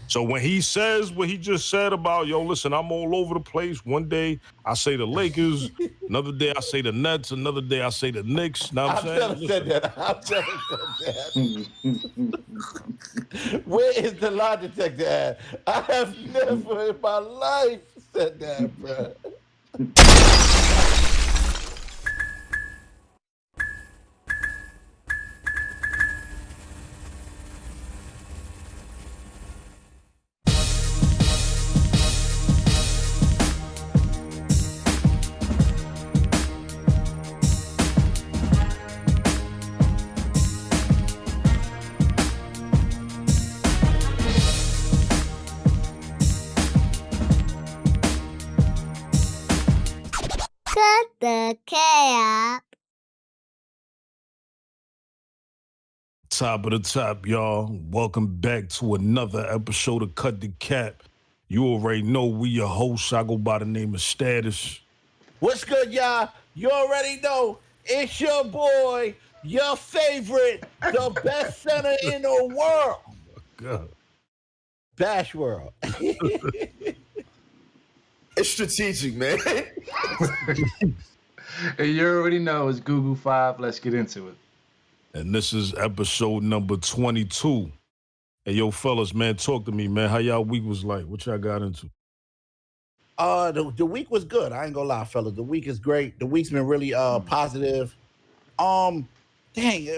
So when he says what he just said about, yo, listen, I'm all over the place. One day I say the Lakers, another day I say the Nets, another day I say the Knicks. Know what I'm saying? Never said that. I've never said that. Where is the lie detector at? I have never in my life said that, bro. Cut the cap. Top of the top, y'all. Welcome back to another episode of Cut the Cap. You already know we your hosts. I go by the name of Status. What's good, y'all? You already know it's your boy, your favorite, the best center in the world, God. Bash World. It's strategic, man. And you already know it's Google 5. Let's get into it. And this is episode number 22. Hey, yo, fellas, man, talk to me, man. How y'all week was like? What y'all got into? The week was good. I ain't gonna lie, fellas. The week is great. The week's been really positive. Dang,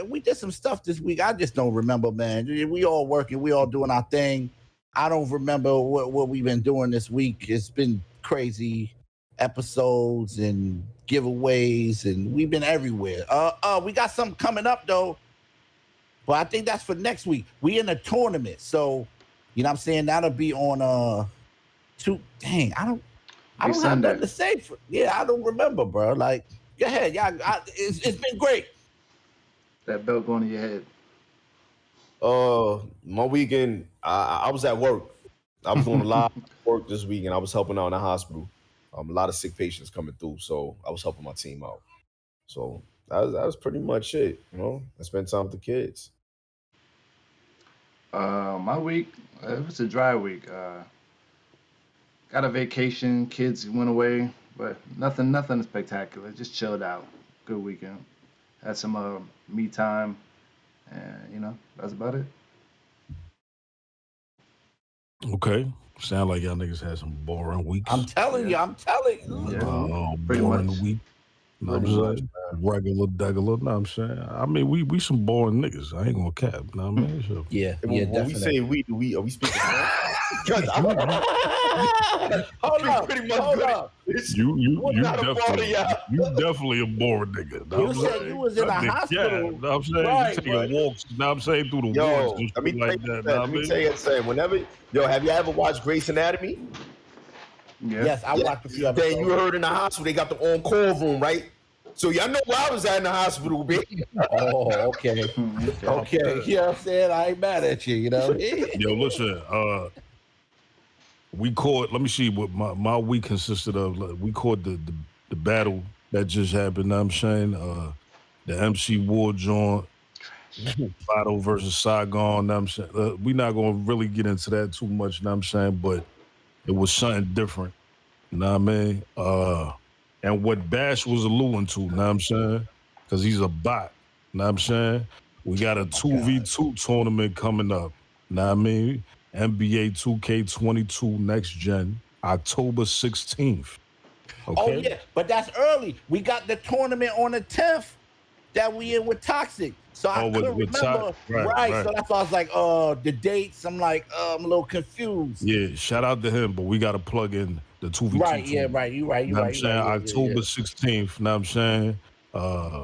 we did some stuff this week. I just don't remember, man. We all working, we all doing our thing. I don't remember what we've been doing this week. It's been crazy episodes and giveaways, and we've been everywhere. We got something coming up though, but I think that's for next week. We in a tournament, so you know what I'm saying, that'll be on dang, I don't have nothing to say I don't remember, bro. Like, go ahead, y'all. It's been great. That belt going to your head. My weekend, I was at work. I was doing a lot of work this week, and I was helping out in the hospital. A lot of sick patients coming through, so I was helping my team out. So that was pretty much it. You know, I spent time with the kids. My week, it was a dry week. Got a vacation, kids went away, but nothing spectacular. Just chilled out. Good weekend. Had some me time, and that's about it. Okay. Sound like y'all niggas had some boring weeks. I'm telling you. Yeah. Pretty boring much. week. Know what I'm saying? Regular, degular. Know what I'm saying? I mean, we some boring niggas. I ain't gonna cap. Know what I mean? So. Yeah, When we say we, are we speaking? Hold up. You definitely a boring nigga. You said you was in a hospital. Know what I'm saying? Right, you taking walks, know what I'm saying, through the woods and shit like that. Let me tell you something. Have you ever watched Grey's Anatomy? Yeah. Yes, I watched a few episodes. Then you heard in the hospital they got the on-call room, right? So y'all know where I was at in the hospital, baby. Oh, okay. Okay. You know what I'm saying? I ain't mad at you, you know? Yo, listen, we caught, let me see what my week consisted of. We caught the battle that just happened, know what I'm saying? The MC War joint, Battle versus Saigon, know what I'm saying? We're not going to really get into that too much, know what I'm saying? But it was something different, you know what I mean? And what Bash was alluding to, know what I'm saying? Because he's a bot, know what I'm saying? We got a 2v2 tournament coming up, know what I mean? NBA 2K22 Next Gen, October 16th. Okay? Oh, yeah, but that's early. We got the tournament on the 10th that we in with Toxic. So I couldn't remember. Right. So that's why I was like, the dates. I'm like, I'm a little confused. Yeah, shout out to him, but we got to plug in the 2v2. Right, yeah, right. You right. Know what I'm saying? October 16th, know what I'm saying?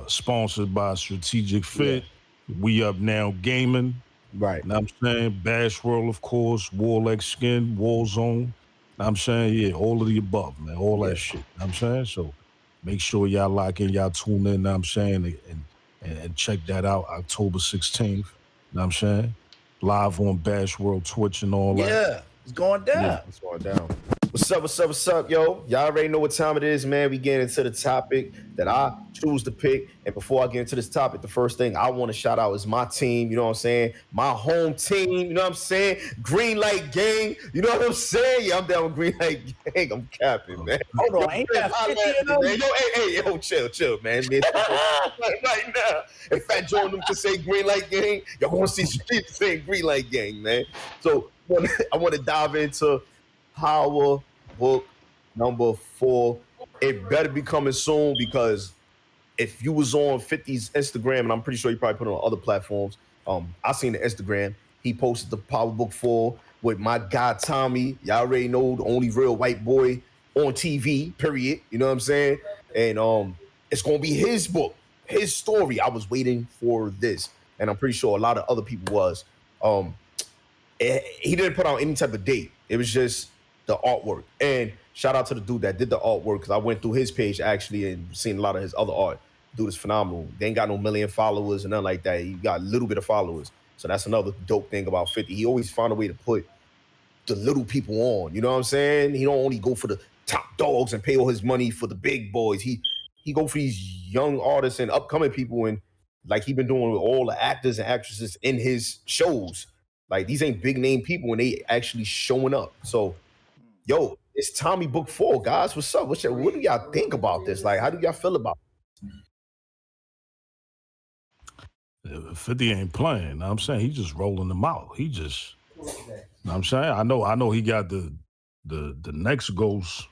Sponsored by Strategic Fit. Yeah. We Up Now Gaming. Right. Know what I'm saying? Bash World, of course. Wall X Skin, Warzone. Know what I'm saying? Yeah, all of the above, man. All that shit. Know what I'm saying? So make sure y'all lock in, y'all tune in, know what I'm saying? And check that out, October 16th. Know what I'm saying? Live on Bash World Twitch and all that. Yeah, it's going down. Yeah, it's going down. What's up, yo? Y'all already know what time it is, man. We getting into the topic that I choose to pick. And before I get into this topic, the first thing I want to shout out is my team, you know what I'm saying? My home team, you know what I'm saying? Green Light Gang, you know what I'm saying? Yeah, I'm down with Green Light Gang. I'm capping, man. Hold on, ain't that 50 of them? Man. Yo, chill, man. Right now. If Fat Joe and them can say Green Light Gang, y'all want to see street saying Green Light Gang, man. So I want to dive into Power Book number 4. It better be coming soon because if you was on 50's Instagram, and I'm pretty sure you probably put it on other platforms, I seen the Instagram. He posted the Power Book 4 with my guy Tommy. Y'all already know the only real white boy on TV, period. You know what I'm saying? And it's gonna be his book, his story. I was waiting for this, and I'm pretty sure a lot of other people was. He didn't put out any type of date. It was just the artwork. And shout out to the dude that did the artwork because I went through his page actually and seen a lot of his other art. Dude is phenomenal. They ain't got no million followers and nothing like that. He got a little bit of followers. So that's another dope thing about 50. He always found a way to put the little people on. You know what I'm saying? He don't only go for the top dogs and pay all his money for the big boys. He go for these young artists and upcoming people, and like he been doing with all the actors and actresses in his shows. Like these ain't big name people and they actually showing up. So, yo, it's Tommy Book 4, guys. What's up? What do y'all think about this? Like, how do y'all feel about it? 50 ain't playing. Know what I'm saying? He just rolling them out. He just, know what I'm saying? I know he got the next Ghost,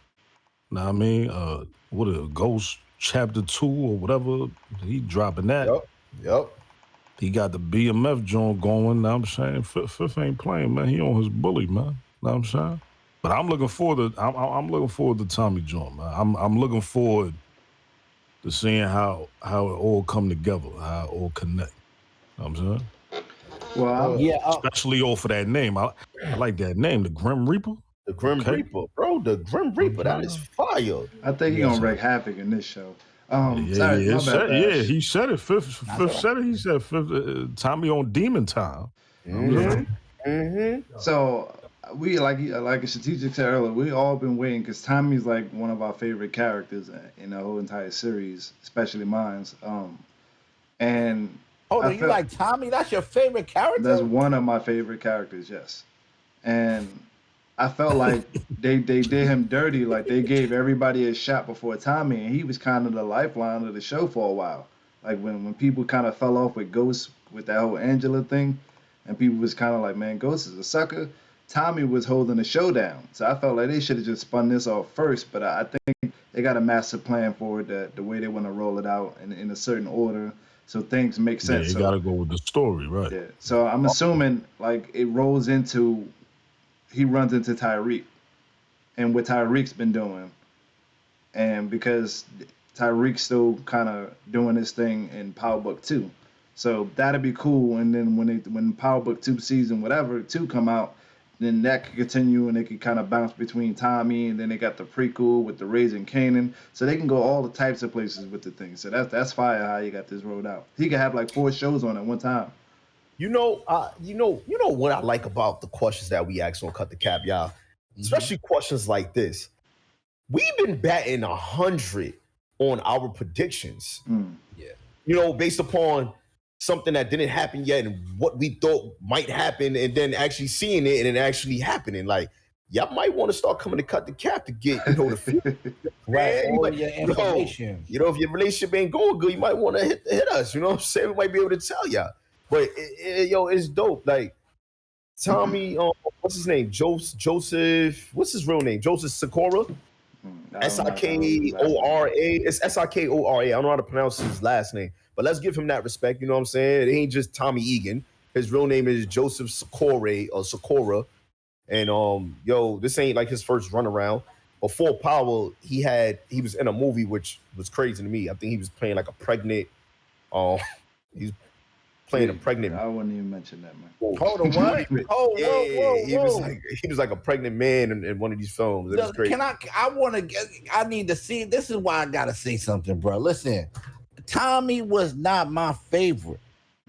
know what I mean? What a Ghost Chapter 2 or whatever. He dropping that. Yep. He got the BMF joint going, know what I'm saying? Fifth ain't playing, man. He on his bully, man. Know what I'm saying? But I'm looking forward to I'm looking forward to Tommy joint, man. I'm looking forward to seeing how it all come together, how it all connect. Know what I'm saying? Well, especially off of that name. I like that name, the Grim Reaper. The Grim Reaper, bro. The Grim Reaper, that is fire. I think he's gonna wreak havoc in this show. He said it. Fifth said it. He said Tommy on Demon Time. So we like a strategic said earlier, we all been waiting because Tommy's like one of our favorite characters in the whole entire series, especially mine's. And hold on, you like Tommy? That's your favorite character? That's one of my favorite characters, yes. And I felt like they did him dirty. Like they gave everybody a shot before Tommy, and he was kind of the lifeline of the show for a while. Like when people kind of fell off with Ghost with that whole Angela thing, and people was kind of like, man, Ghost is a sucker. Tommy was holding the show down. So I felt like they should have just spun this off first, but I think they got a master plan for it, the way they want to roll it out in a certain order so things make sense. Yeah, you got to go with the story, right? Yeah. So I'm assuming like it rolls into, he runs into Tyreek and what Tyreek's been doing. And because Tyreek's still kind of doing his thing in Power Book 2. So that'd be cool. And then when Power Book 2 season, whatever, 2 come out, then that could continue and they could kind of bounce between Tommy, and then they got the prequel with the Raising Canaan. So they can go all the types of places with the thing. So that's fire how you got this rolled out. He could have like 4 shows on at one time. You know what I like about the questions that we ask on Cut the Cap, y'all? Especially questions like this. We've been batting 100 on our predictions. Yeah. You know, based upon something that didn't happen yet and what we thought might happen, and then actually seeing it and it actually happening. Like, y'all might want to start coming to Cut the Cap to get, the right, all your information. If your relationship ain't going good, you might want to hit us. You know what I'm saying? We might be able to tell y'all. But it's dope. Like Tommy, what's his name? Joseph. What's his real name? Joseph Sikora. Sikora. It's Sikora. I don't know how to pronounce his last name, but let's give him that respect. You know what I'm saying? It ain't just Tommy Egan. His real name is Joseph Sikora. And this ain't like his first run around. Before Power, he was in a movie which was crazy to me. I think he was playing like a pregnant. He's playing a pregnant. I wouldn't even mention that, man. Hold on, what? Whoa. He was like a pregnant man in one of these films. It was crazy. I need to see. This is why I gotta say something, bro. Listen, Tommy was not my favorite.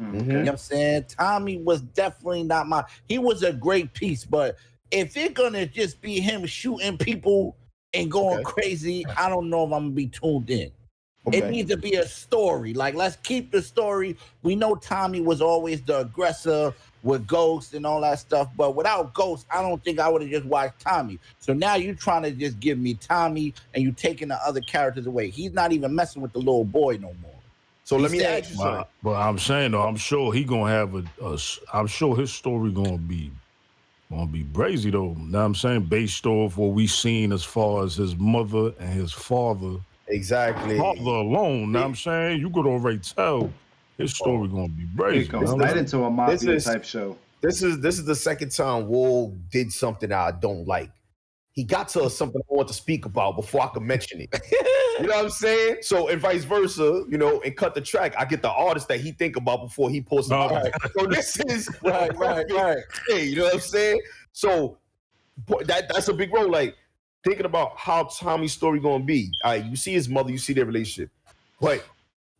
Mm-hmm. You know what I'm saying? Tommy was definitely not he was a great piece, but if it's gonna just be him shooting people and going crazy, I don't know if I'm gonna be tuned in. Okay. It needs to be a story. Like, let's keep the story. We know Tommy was always the aggressor with Ghost and all that stuff, but without Ghost, I don't think I would have just watched Tommy. So now you're trying to just give me Tommy and you taking the other characters away. He's not even messing with the little boy no more. So let me ask you something. But I'm saying though, I'm sure he gonna have I'm sure his story gonna be brazy though. Now I'm saying based off what we seen as far as his mother and his father. Exactly. Father alone. Now I'm saying you could already tell his story gonna be brazy. It goes right into a mafia type show. This is the second time WAL did something that I don't like. He got to something I want to speak about before I can mention it. You know what I'm saying? So, and vice versa, you know, and cut the track. I get the artist that he think about before he posts it. Right. So this is right. Hey, you know what I'm saying? So that's a big role. Like thinking about how Tommy's story gonna be. You see his mother, you see their relationship, but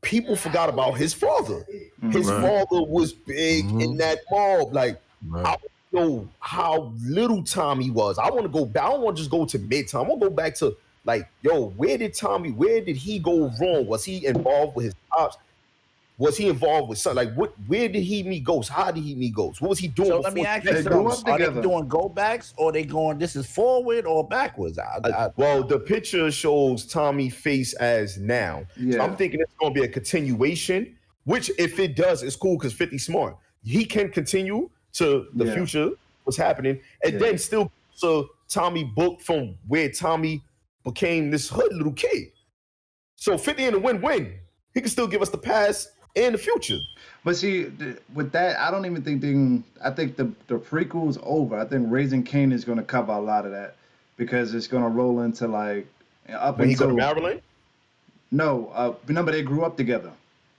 people forgot about his father. His father was big in that mob. Like I don't know how little Tommy was. I want to go back. I don't want to just go to mid-time. I want to go back to like, yo, where did he go wrong? Was he involved with his pops? Was he involved with something? Like, where did he meet Ghost? How did he meet Ghost? What was he doing? So let me ask you something. Are they doing go backs or they going, this is forward or backwards? Well, the picture shows Tommy face as now. Yeah. So I'm thinking it's going to be a continuation, which if it does, it's cool because 50 smart. He can continue to the future, what's happening, and then still so Tommy book from where Tommy became this hood little kid. So 50 in a win-win. He can still give us the past and the future. But see, with that, I don't even think I think the prequel's over. I think Raising Cain is going to cover a lot of that because it's going to roll into like up when until he go to Maryland. No, remember they grew up together.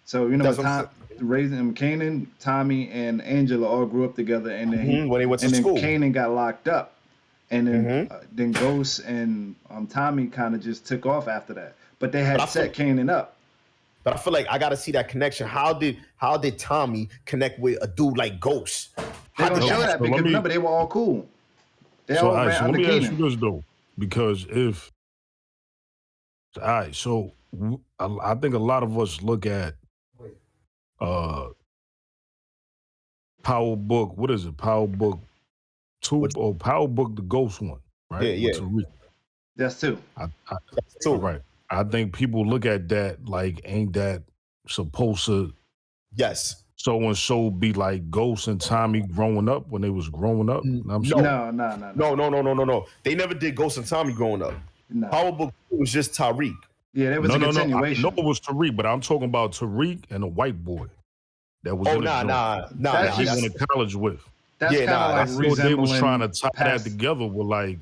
So you know, Raising Kanan, Tommy, and Angela all grew up together, and then when they went to school, Kanan got locked up, and then then Ghost and Tommy kind of just took off after that. But they had set Kanan up. But I feel like I got to see that connection. How did Tommy connect with a dude like Ghost? They don't show that because remember they were all cool. They all ran let under me ask Kanan. you this though, because if so I think a lot of us look at Power Book. What is it? Power Book 2 or Power Book the Ghost one, right? Yeah. That's 2. That's 2, right? I think people look at that like, ain't that supposed to? Yes. So and so be like Ghost and Tommy growing up when they was growing up. No. They never did Ghost and Tommy growing up. No. Power Book was just Tariq. Yeah, that was a continuation. No, it was Tariq, but I'm talking about Tariq and a white boy that was. Oh, nah. He went to college with. That's kind of like they was trying to tie that together with like.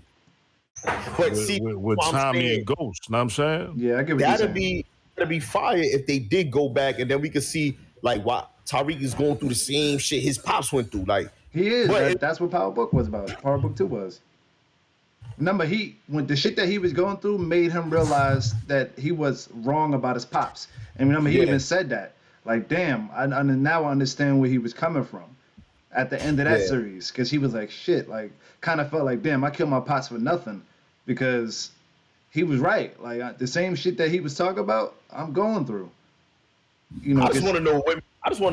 But see, with Tommy and Ghost, know what I'm saying? Yeah, I get what you're saying. That'd be fire if they did go back and then we could see like why Tariq is going through the same shit his pops went through. Like he is. That's what Power Book was about. Power Book 2 was. Remember, when the shit that he was going through made him realize that he was wrong about his pops. And remember, he even said that. Like, damn, now I understand where he was coming from at the end of that series. Because he was like, shit, like, kind of felt like, damn, I killed my pops for nothing. Because he was right. Like, the same shit that he was talking about, I'm going through. You know, I just want to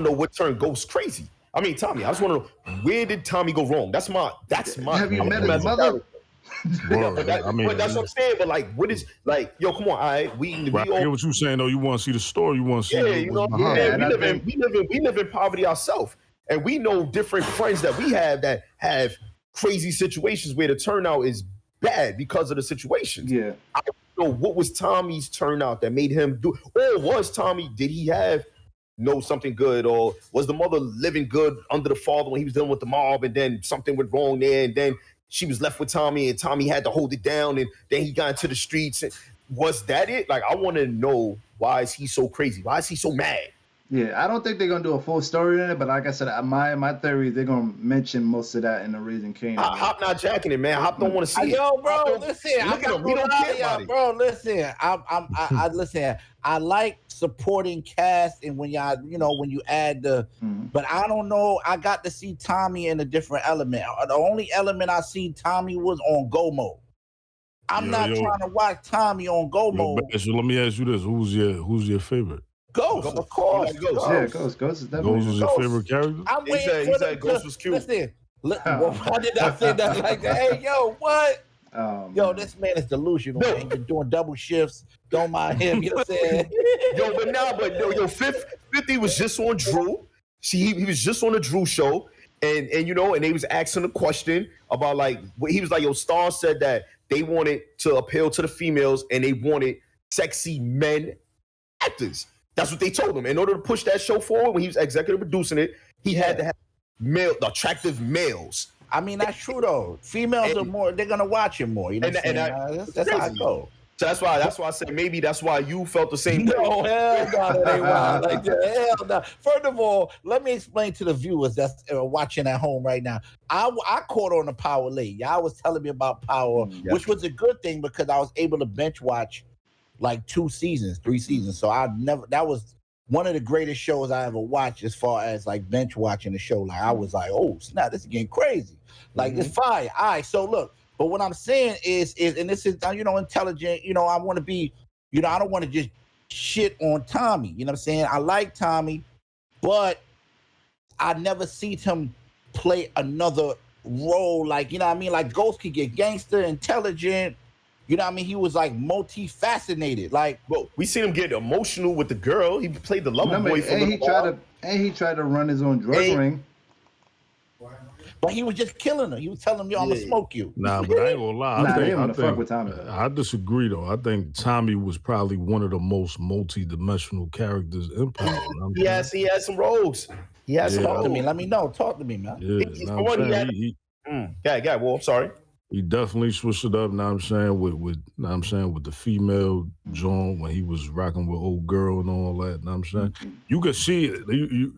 know what turned Ghost crazy. I mean, Tommy, I just want to know, where did Tommy go wrong? That's my. Have you met his mother? But that's what I'm saying. But like, what is like? Yo, come on, all right. We I get what you're saying though. You want to see the story. You want to see. Yeah, you know. We live in poverty ourselves, and we know different friends that we have that have crazy situations where the turnout is bad because of the situation. Yeah. I don't know what was Tommy's turnout that made him do, or was Tommy? Did he know something good, or was the mother living good under the father when he was dealing with the mob, and then something went wrong there, and then she was left with Tommy, and Tommy had to hold it down, and then he got into the streets. Was that it? Like, I want to know, why is he so crazy? Why is he so mad? Yeah, I don't think they're gonna do a full story in it, but like I said, my theory is they're gonna mention most of that in the Raising Cane's. Hop not jacking it, man. Hop don't want to see it. Yo, bro, Hop don't- listen. Look I'm at not him. He gonna don't lie care to about y'all, it. bro. Listen, I listen. I like supporting cast, and when y'all, when you add the, but I don't know. I got to see Tommy in a different element. The only element I see Tommy was on Go Mode. I'm not trying to watch Tommy on Go Mode. So let me ask you this: Who's your favorite? Ghost, of course. He like Ghost. Yeah, Ghost is definitely. Ghost is your favorite character? I'm He waiting said- for he them said Ghost was cute. Listen, why did I say that like that? Hey, yo, what? Yo, Man. this man is delusional. Man. He's been doing double shifts. Don't mind him. You know what I'm saying? Yo, 50 was just on Drew. See, he was just on the Drew show, and they was asking a question about he was like, yo, Star said that they wanted to appeal to the females and they wanted sexy men actors. That's what they told him. In order to push that show forward, when he was executive producing it, he had to have attractive males. I mean, that's true though. Females are more. They're gonna watch him more. You know what I'm saying? That's how I go. So that's why I said maybe that's why you felt the same way. No, hell no, that ain't wild like that. Hell no. First of all, let me explain to the viewers that's watching at home right now. I caught on the Power late. Y'all was telling me about Power, which was a good thing because I was able to bench watch like 3 seasons. So that was one of the greatest shows I ever watched as far as like bench watching the show. Like I was like, oh snap, this is getting crazy. Like it's fire. All right, so look. But what I'm saying is, and this is, intelligent, I want to be, I don't want to just shit on Tommy. You know what I'm saying? I like Tommy, but I never seen him play another role. Like, you know what I mean? Like Ghost could get gangster, intelligent. You know what I mean? He was like multifaceted. Like, bro, we seen him get emotional with the girl. He played the lover boy for he tried to run his own drug ring. But he was just killing her. He was telling me, I'm going to smoke you. Nah, but I ain't gonna lie. I disagree, though. I think Tommy was probably one of the most multi-dimensional characters in Power. He had some roles. He had some roles. Talk to me. Let me know. Talk to me, man. Yeah, well, I'm sorry. He definitely switched it up, with the female joint when he was rocking with old girl and all that, You could see it.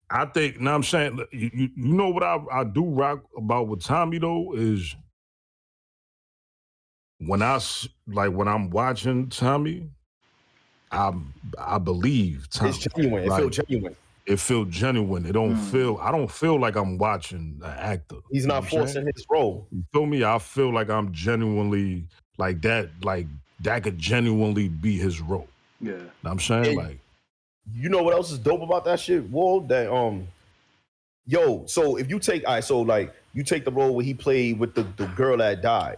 I think, you know what I do rock about with Tommy though is when I'm watching Tommy, I believe Tommy. It's genuine. It feels genuine. It feels genuine. It don't feel. I don't feel like I'm watching an actor. He's not forcing his role. You feel me? I feel like I'm genuinely like that. Like that could genuinely be his role. Yeah. I'm saying like. You know what else is dope about that shit, Wall? That so if you take you take the role where he played with the girl that died,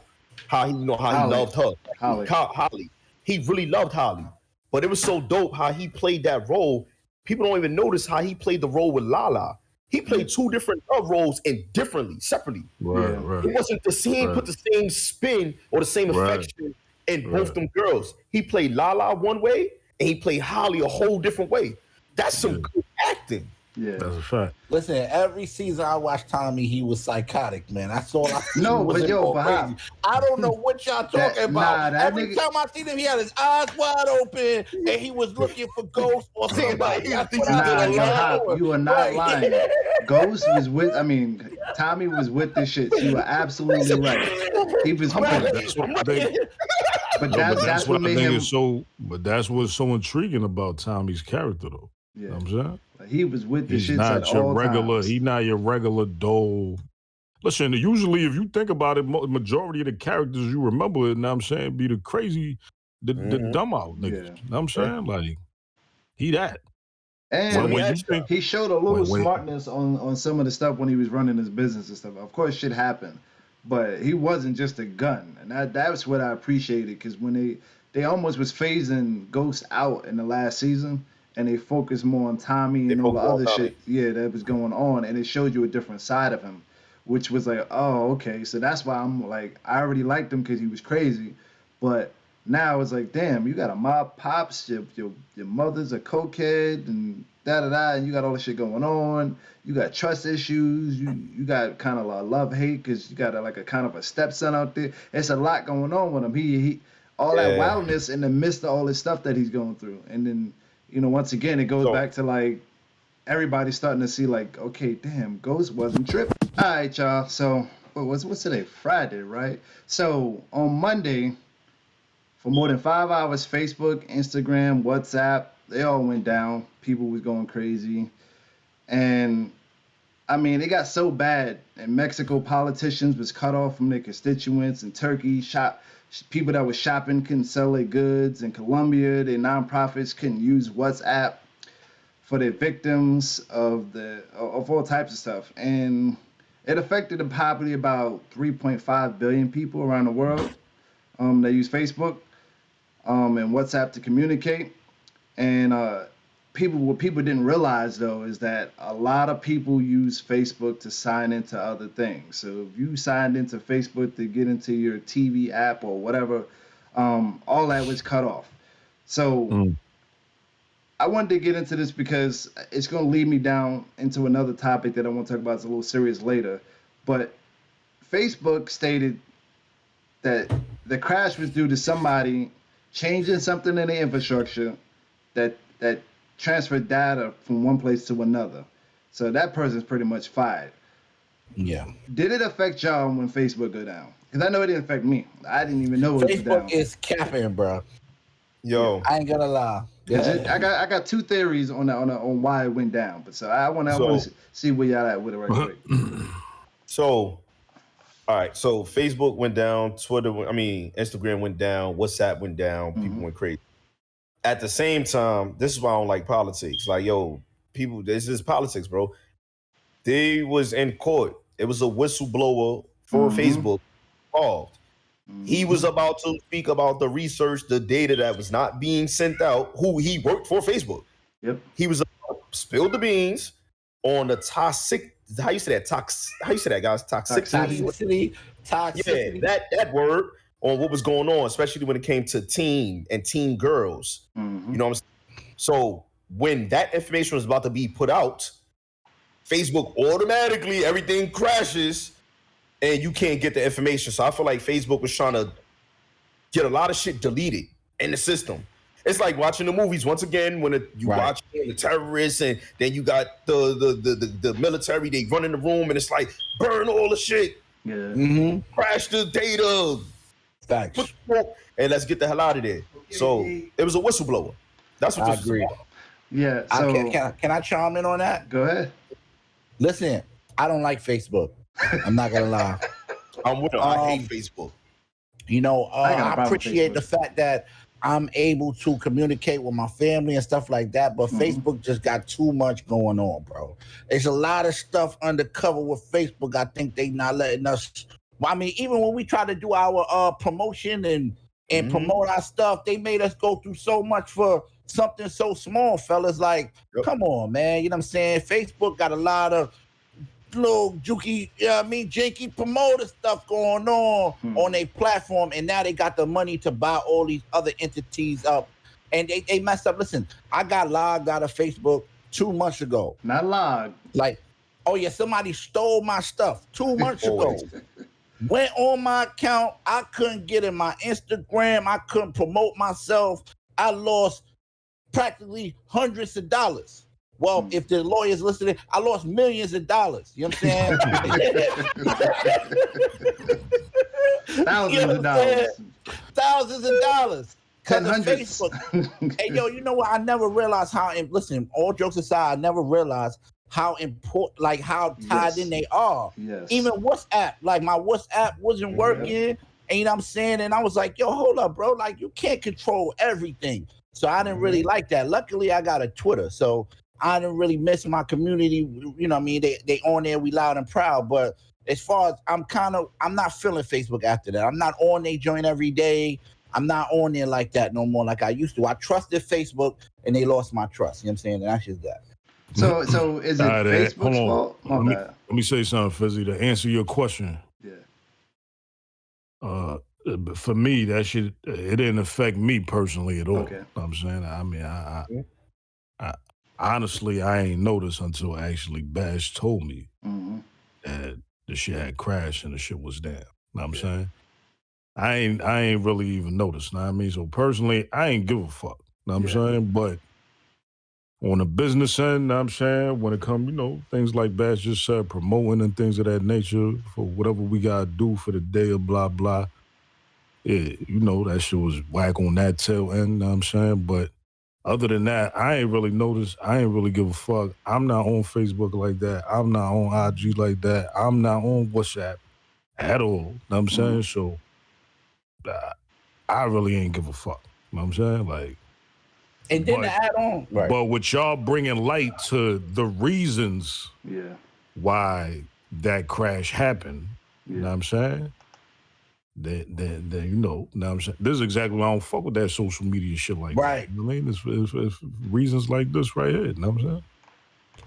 how he loved her. Holly. He really loved Holly. But it was so dope how he played that role. People don't even notice how he played the role with Lala. He played 2 different love roles separately. Right. It wasn't the same, put the same spin or the same affection in both them girls. He played Lala one way and he played Holly a whole different way. That's some good acting. Yeah, that's a fact. Listen, every season I watched Tommy, he was psychotic, man. That's all I see. I don't know what y'all talking about. Every time I seen him, he had his eyes wide open and he was looking for ghosts or somebody. You are not lying. Ghost was Tommy was with this shit. You are absolutely right. He was. That's what I think. That's what made him so. But that's what's so intriguing about Tommy's character, though. Yeah. You know what I'm saying? He was with the shit at all times. He's not your regular dull. Listen, usually if you think about it, majority of the characters you remember, you know what I'm saying, be the crazy, the dumb out niggas. You know what I'm saying? Like, he that. And he showed a little smartness on some of the stuff when he was running his business and stuff. Of course, shit happened. But he wasn't just a gun. And that's what I appreciated, because when they almost was phasing Ghost out in the last season, and they focused more on Tommy and all the other shit, that was going on, and it showed you a different side of him, which was like, oh, okay, so that's why I'm like, I already liked him because he was crazy, but now it's like, damn, you got a mob pops, your mother's a cokehead, and and you got all this shit going on, you got trust issues, you got kind of a love-hate because you got a kind of a stepson out there. It's a lot going on with him. He all that wildness in the midst of all this stuff that he's going through, and then once again, it goes So- back to like everybody's starting to see like, okay, damn, Ghost wasn't tripping. All right, y'all. So what's today? Friday, right? So on Monday, for more than 5 hours, Facebook, Instagram, WhatsApp, they all went down. People was going crazy, and I mean, it got so bad. In Mexico, politicians was cut off from their constituents. In Turkey, people that were shopping couldn't sell their goods. In Colombia, their nonprofits couldn't use WhatsApp for their victims of all types of stuff. And it affected probably about 3.5 billion people around the world that use Facebook and WhatsApp to communicate. And what people didn't realize though is that a lot of people use Facebook to sign into other things. So if you signed into Facebook to get into your TV app or whatever, all that was cut off. So I wanted to get into this because it's going to lead me down into another topic that I want to talk about. It's a little serious later, but Facebook stated that the crash was due to somebody changing something in the infrastructure that transferred data from one place to another. So that person's pretty much fired. Yeah. Did it affect y'all when Facebook go down? Because I know it didn't affect me. I didn't even know it was down. Facebook is capping, bro. Yo, I ain't gonna lie. I got two theories on why it went down. But so I want to see where y'all at with it right quick. so all right, so Facebook went down, Instagram went down, WhatsApp went down, people went crazy. At the same time, this is why I don't like politics. Like, yo, people, this is politics, bro. They was in court. It was a whistleblower for Facebook involved. He was about to speak about the research, the data that was not being sent out, who he worked for Facebook. Yep. He was about to spill the beans on the toxic, how you say that, guys? Toxicity. Yeah, that word on what was going on, especially when it came to teen and teen girls. You know what I'm saying? So when that information was about to be put out, Facebook automatically, everything crashes and you can't get the information. So I feel like Facebook was trying to get a lot of shit deleted in the system. It's like watching the movies once again when you watch the terrorists and then you got the military, they run in the room and it's like burn all the shit. Yeah. Crash the data. Facts. And let's get the hell out of there. So it was a whistleblower. That's what I this agree. was about. Yeah. So Can I chime in on that? Go ahead. Listen, I don't like Facebook. I'm not gonna lie. I'm with her. I hate Facebook. You know, I problem with appreciate the Facebook. fact that I'm able to communicate with my family and stuff like that, but Facebook just got too much going on, bro. There's a lot of stuff undercover with Facebook. I think they not letting us. I mean, even when we try to do our promotion and promote our stuff, they made us go through so much for something so small, fellas. Like, come on, man. You know what I'm saying? Facebook got a lot of little jukey, janky promoter stuff going on their platform, and now they got the money to buy all these other entities up, and they messed up. Listen, I got logged out of Facebook 2 months ago. Not logged. Like, oh yeah, somebody stole my stuff 2 months ago. Went on my account, I couldn't get in my Instagram, I couldn't promote myself. I lost practically hundreds of dollars. Well, if the lawyer's listening, I lost millions of dollars. You know what I'm saying? Thousands of dollars. Thousands of dollars. Because of Hundreds. Facebook. Hey, yo, you know what? I never realized how, listen, all jokes aside, I never realized how important, like how tied in they are. Yes. Even WhatsApp, like my WhatsApp wasn't working. And you know what I'm saying? And I was like, yo, hold up, bro. Like, you can't control everything. So I didn't really like that. Luckily, I got a Twitter. So I didn't really miss my community. You know what I mean? They on there, we loud and proud. But as far as I'm not feeling Facebook after that. I'm not on their joint every day. I'm not on there like that no more like I used to. I trusted Facebook and they lost my trust. You know what I'm saying? And that's just that. So is it Facebook's fault? Let me say something, Fizzy, to answer your question. Yeah. For me, that shit, it didn't affect me personally at all. Okay. You know what I'm saying? I mean, I honestly, I ain't noticed until actually Bash told me that the shit had crashed and the shit was down. You know what I'm saying? I ain't really even noticed. Know what I mean? So personally, I ain't give a fuck. Know what I'm saying? But on the business end, I'm saying, when it comes, things like Bass just said, promoting and things of that nature for whatever we got to do for the day or blah, blah. Yeah, that shit was whack on that tail end, I'm saying? But other than that, I ain't really noticed. I ain't really give a fuck. I'm not on Facebook like that. I'm not on IG like that. I'm not on WhatsApp at all. Know what I'm saying? So I really ain't give a fuck. You know what I'm saying? Like, And then to add on, right? But with y'all bringing light to the reasons why that crash happened, you know what I'm saying? Then know what I'm saying? This is exactly why I don't fuck with that social media shit like that. You know what I mean? It's reasons like this right here, you know what I'm saying?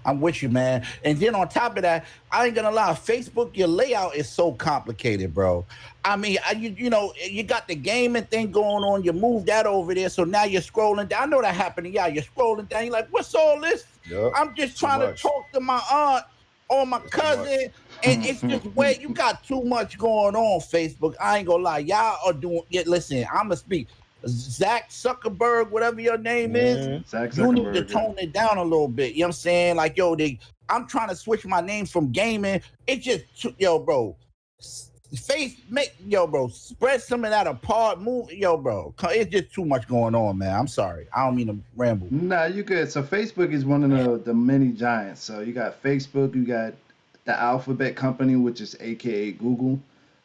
I'm with you, man. And then on top of that, I ain't gonna lie, Facebook, your layout is so complicated, bro. I mean, you got the gaming thing going on. You move that over there, so now you're scrolling down. I know that happened to y'all. You're scrolling down. You're like, what's all this? Yep. I'm just trying to talk to my aunt or my cousin, and it's just way you got too much going on. Facebook, I ain't gonna lie, y'all are doing. Listen, I'm gonna speak. Zach Zuckerberg, whatever your name is, you need to tone it down a little bit. You know what I'm saying? Like, I'm trying to switch my name from gaming. It's just, bro. Spread some of that apart. Move, bro. It's just too much going on, man. I'm sorry. I don't mean to ramble. Nah, you good. So Facebook is one of the many giants. So you got Facebook, you got the Alphabet company, which is AKA Google.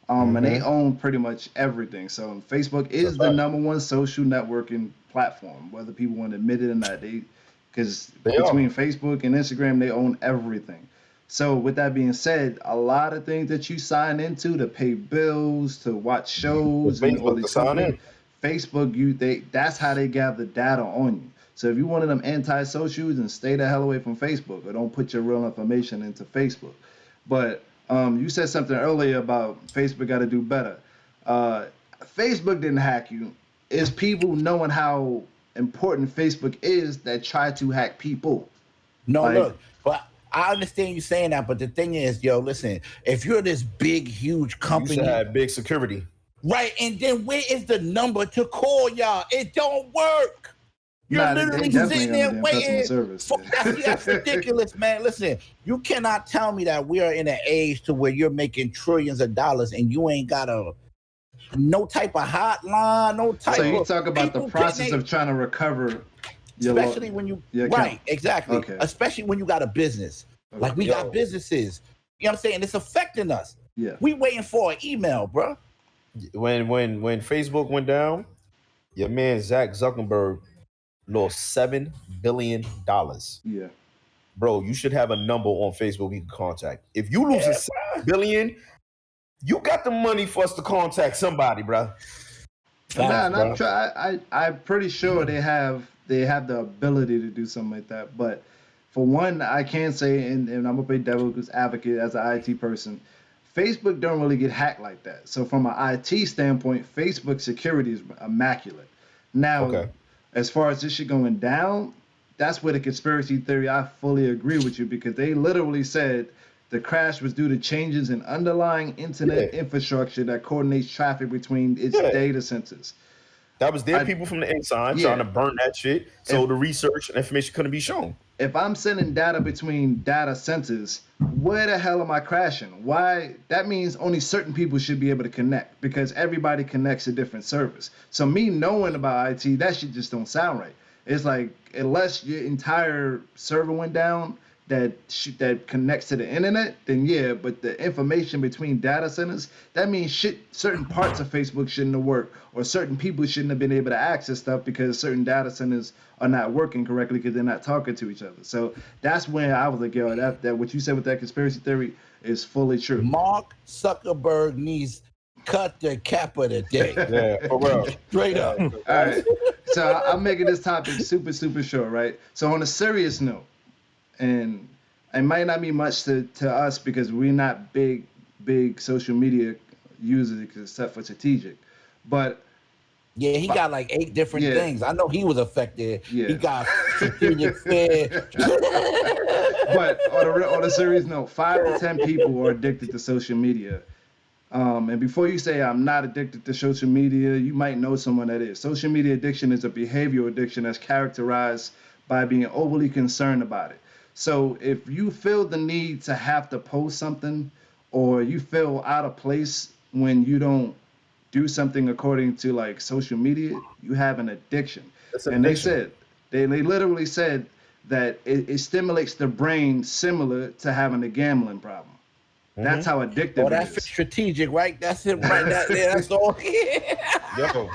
And they own pretty much everything. So Facebook is the number one social networking platform, whether people want to admit it or not. Because between Facebook and Instagram, they own everything. So with that being said, a lot of things that you sign into to pay bills, to watch shows, and all these companies, Facebook, that's how they gather data on you. So if you one of them anti-socials, then stay the hell away from Facebook, or don't put your real information into Facebook. But you said something earlier about Facebook got to do better. Facebook didn't hack you. It's people knowing how important Facebook is that try to hack people. No, look, but I understand you saying that, but the thing is, listen, if you're this big, huge company, you should have big security. Right, and then where is the number to call y'all? It don't work. You're literally sitting there waiting. That's ridiculous, man. Listen, you cannot tell me that we are in an age to where you're making trillions of dollars and you ain't got no type of hotline, no type. So you talk about the process of trying to recover, especially when you exactly. Okay. Especially when you got a business, like we got businesses. You know what I'm saying? It's affecting us. Yeah, we waiting for an email, bro. When Facebook went down, your man Zach Zuckerberg lost $7 billion. Yeah. Bro, you should have a number on Facebook you can contact. If you lose $7 billion, you got the money for us to contact somebody, bro. I'm pretty sure they have the ability to do something like that. But for one, I can say, and I'm gonna play devil's advocate as an IT person, Facebook don't really get hacked like that. So from an IT standpoint, Facebook security is immaculate. Now, as far as this shit going down, that's where the conspiracy theory, I fully agree with you, because they literally said the crash was due to changes in underlying internet infrastructure that coordinates traffic between its data centers. That was their people from the inside trying to burn that shit, so the research and information couldn't be shown. If I'm sending data between data centers, where the hell am I crashing? Why? That means only certain people should be able to connect, because everybody connects to different servers. So me knowing about IT, that shit just don't sound right. It's like, unless your entire server went down that connects to the internet, then yeah, but the information between data centers, that means certain parts of Facebook shouldn't have worked, or certain people shouldn't have been able to access stuff because certain data centers are not working correctly because they're not talking to each other. So that's when I was like, that what you said with that conspiracy theory is fully true. Mark Zuckerberg needs cut the cap of the day. Yeah, for real. Straight up. All right. So I'm making this topic super, super short, right? So on a serious note, and it might not mean much to us because we're not big social media users except for strategic, but yeah, he got like 8 different things. I know he was affected. Yeah. He got strategic fed. But on a serious note, 5 to 10 people are addicted to social media. And before you say I'm not addicted to social media, you might know someone that is. Social media addiction is a behavioral addiction that's characterized by being overly concerned about it. So if you feel the need to have to post something, or you feel out of place when you don't do something according to like social media, you have an addiction. That's an And they addiction. said, they literally said that it stimulates the brain similar to having a gambling problem. That's how addictive Oh, it that's is. strategic, right? That's it, right? That's all. Yo,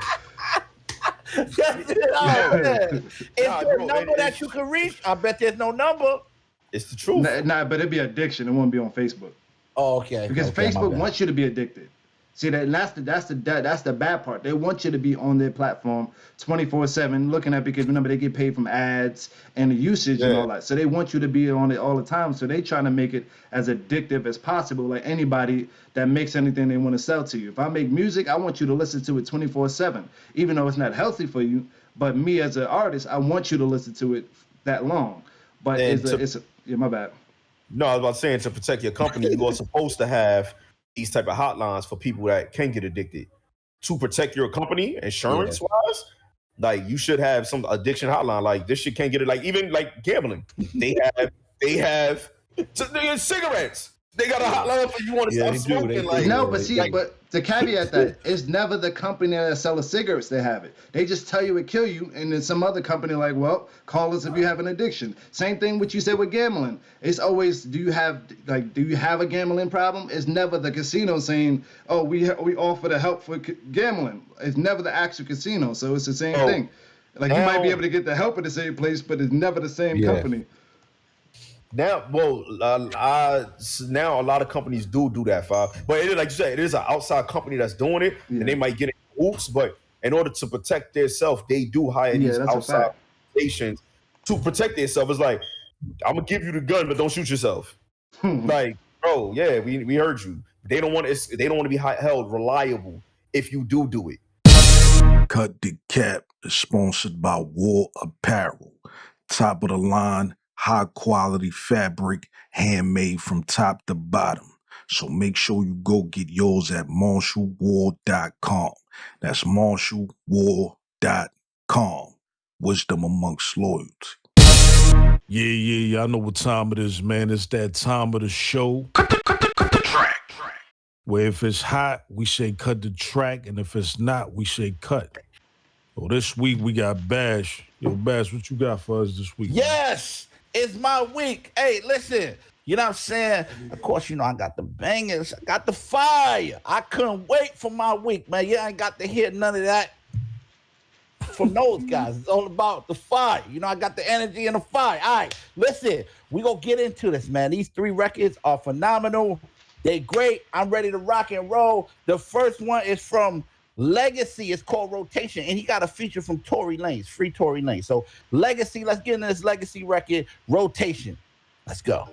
That's it. Oh, man. Is Nah, there a bro, number that you can reach? I bet there's no number. it's the truth. Nah, but it'd be addiction. It wouldn't be on Facebook. Oh, okay. Because okay, my Facebook bad. wants you to be addicted. See that's the bad part. They want you to be on their platform 24/7 looking at, because remember they get paid from ads and the usage and Yeah. all that. So they want you to be on it all the time. So they trying to make it as addictive as possible. Like anybody that makes anything they want to sell to you. If I make music, I want you to listen to it 24/7, even though it's not healthy for you. But me as an artist, I want you to listen to it that long. But And yeah, my bad. No, I was about to say, to protect your company, you are supposed to have these type of hotlines for people that can get addicted. To protect your company, insurance wise, like you should have some addiction hotline. Like this shit can't get it. Like even like gambling, they have cigarettes. They got a hotline for you want to Yeah, stop they do, smoking. they Like do. No, but see, like, but to caveat that, it's never the company that sells cigarettes that have it. They just tell you it kill you, and then some other company like, well, call us if you have an addiction. Same thing what you said with gambling. It's always, do you have a gambling problem? It's never the casino saying, oh, we offer the help for gambling. It's never the actual casino, so it's the same Oh, thing. Like you might be now- able to get the help at the same place, but it's never the same Yeah. company. now, well, now a lot of companies do that, Five. But it is, like you said, it is an outside company that's doing it, Yeah. and they might get it oops. But in order to protect themselves, they do hire Yeah, these that's a outside fact. stations to protect themselves. It's like, I'm gonna give you the gun, but don't shoot yourself. Like, bro, yeah, we heard you. They don't want to be held reliable if you do it. Cut the Cap is sponsored by WAL Apparel. Top of the line, high quality fabric, handmade from top to bottom. So make sure you go get yours at MarshallWall.com. That's MarshallWall.com. Wisdom amongst loyalty. Yeah, I know what time it is, man. It's that time of the show. Cut the track. Where if it's hot, we say cut the track, and if it's not, we say cut. So this week we got Bash. Yo, Bash, what you got for us this week? man? Yes, it's my week. Hey, listen, you know what I'm saying? Of course, you know I got the bangers, I got the fire. I couldn't wait for my week, man. You ain't got to hear none of that from those guys. It's all about the fire. You know, I got the energy and the fire. All right, listen, we gonna get into this, man. These 3 records are phenomenal. They great. I'm ready to rock and roll. The first one is from Legacy. It's called Rotation, and he got a feature from Tory Lanez, Free Tory Lanez. So Legacy, let's get into this Legacy record, Rotation. Let's go.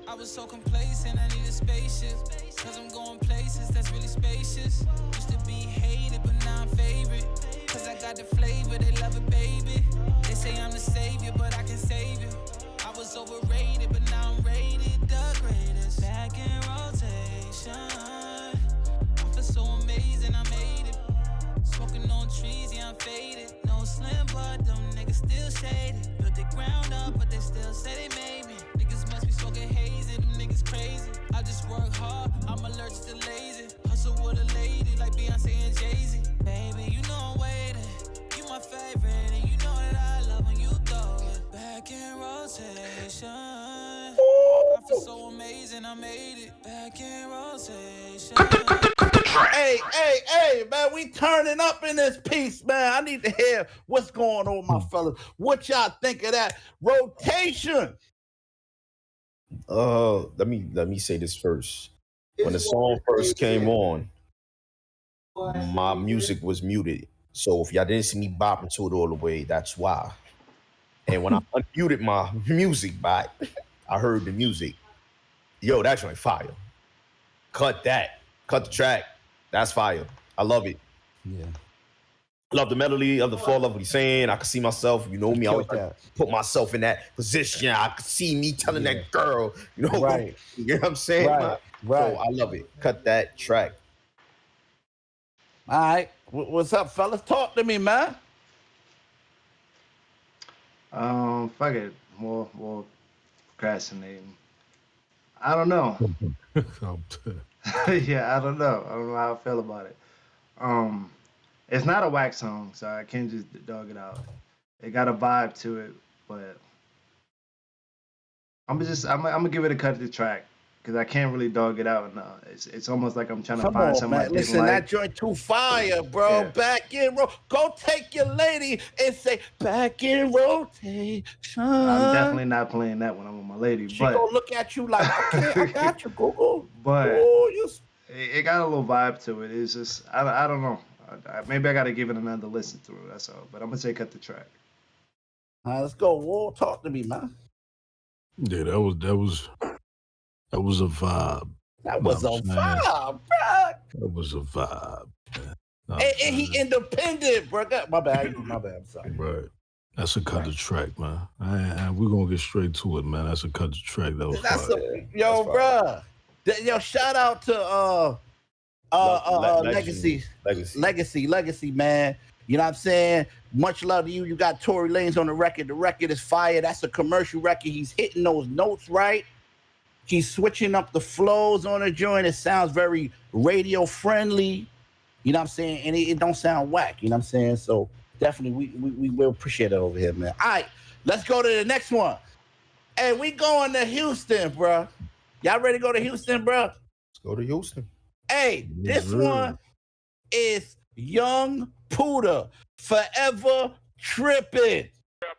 I was so complacent, I need a spaceship. Cause I'm going places that's really spacious. Used to be hated, but now I'm favorite. Cause I got the flavor, they love it, baby. They say I'm the savior, but I can save you. I was overrated, but now I'm rated the greatest. Back in rotation. I feel so amazing, I made it. Smoking on trees, yeah, I'm faded. No slim, but them niggas still shaded. Built the ground up, but they still say they made me. Niggas must be smoking hazy, them niggas crazy. I just work hard, I'm allergic to lazy. Hustle with a lady like Beyonce and Jay-Z. Baby, you know I'm waiting. You my favorite, and you know that I love when you throw it. Back in rotation. I feel so amazing, I made it. Back in rotation. Hey, man, we turning up in this piece, man. I need to hear what's going on, my fellas. What y'all think of that Rotation? Let me say this first. When the song first came on, my music was muted. So if y'all didn't see me bopping to it all the way, that's why. And when I unmuted my music back, I heard the music. Yo, that's like fire. Cut that. Cut the track. That's fire. I love it. Yeah. Love the melody of the flow, love what he's saying. I can see myself, you know me, I always Killed like to put myself in that position. I can see me telling that girl, you know, Right. you know what I'm saying? Right. So I love it. Cut that track. All right. What's up, fellas? Talk to me, man. Fuck it. More procrastinating. I don't know. Yeah, I don't know. I don't know how I feel about it. It's not a wax song, so I can't just dog it out. It got a vibe to it, but I'm gonna give it a cut to the track because I can't really dog it out. No, it's almost like I'm trying to Come find on, something I man. didn't Listen, like. that joint too fire, bro. Yeah. Back in row. Go take your lady and say, back in rotation. I'm definitely not playing that when I'm with my lady, She but gonna look at you like, okay, I got you, Google. but Oh, you. it got a little vibe to it. It's just I don't know. Maybe I got to give it another listen through. That's all. But I'm gonna say cut the track. All right, let's go. Wall, talk to me, man. Yeah, that was a vibe. That Know was a what I'm saying? vibe, bro. That was a vibe. Man. Know what And I'm he saying? independent, bro. My bad. I'm sorry. Right. That's a cut the track, man. And we're gonna get straight to it, man. That's a cut the track. That was That's fire. yo, That's fire. bro. Yo, shout out to Legacy, man. You know what I'm saying? Much love to you. You got Tory Lanez on the record. The record is fire. That's a commercial record. He's hitting those notes right. He's switching up the flows on the joint. It sounds very radio friendly. You know what I'm saying? And it don't sound whack. You know what I'm saying? So definitely we will appreciate it over here, man. All right, let's go to the next one. Hey, we going to Houston, bro. Y'all ready to go to Houston, bro? Let's go to Houston. Hey, this one is Young Puda, Forever Trippin'. Got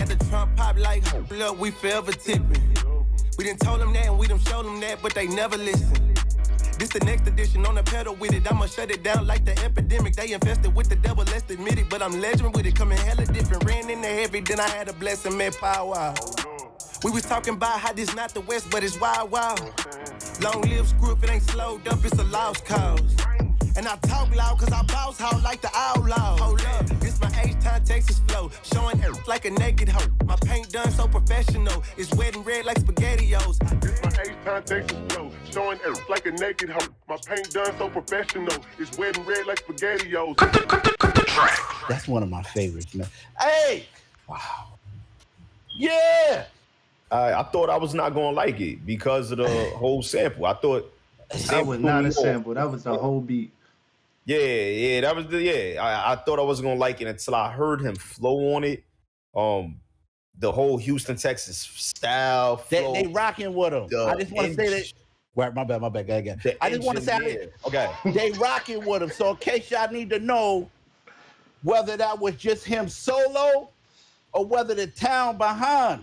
the Trump pop like, look, we forever tipping. We done told them that and we done showed them that, but they never listen. This the next edition on the pedal with it. I'ma shut it down like the epidemic. They infested with the devil, let's admit it. But I'm legend with it, coming hella different. Ran in the heavy, then I had a blessing, man, power. We was talking about how this not the West, but it's wild, wild. Long live screw, if it ain't slowed up, it's a lost cause. And I talk loud cause I bounce out like the outlaw. Hold up, this my H-Town Texas flow. Showing it like a naked hoe. My paint done so professional. It's wet and red like SpaghettiOs. This my H-Town Texas flow. Showing it like a naked hoe. My paint done so professional. It's wet and red like SpaghettiOs. That's one of my favorites, man. Hey! Wow. Yeah! I thought I was not gonna like it because of the whole sample. I thought That was not a sample. That was the whole beat. Yeah, that was I thought I wasn't gonna like it until I heard him flow on it. The whole Houston, Texas style flow. They rocking with him. I just want to say that. Right, my bad. Go. I just want to say okay. They rocking with him. So in case y'all need to know whether that was just him solo or whether the town behind,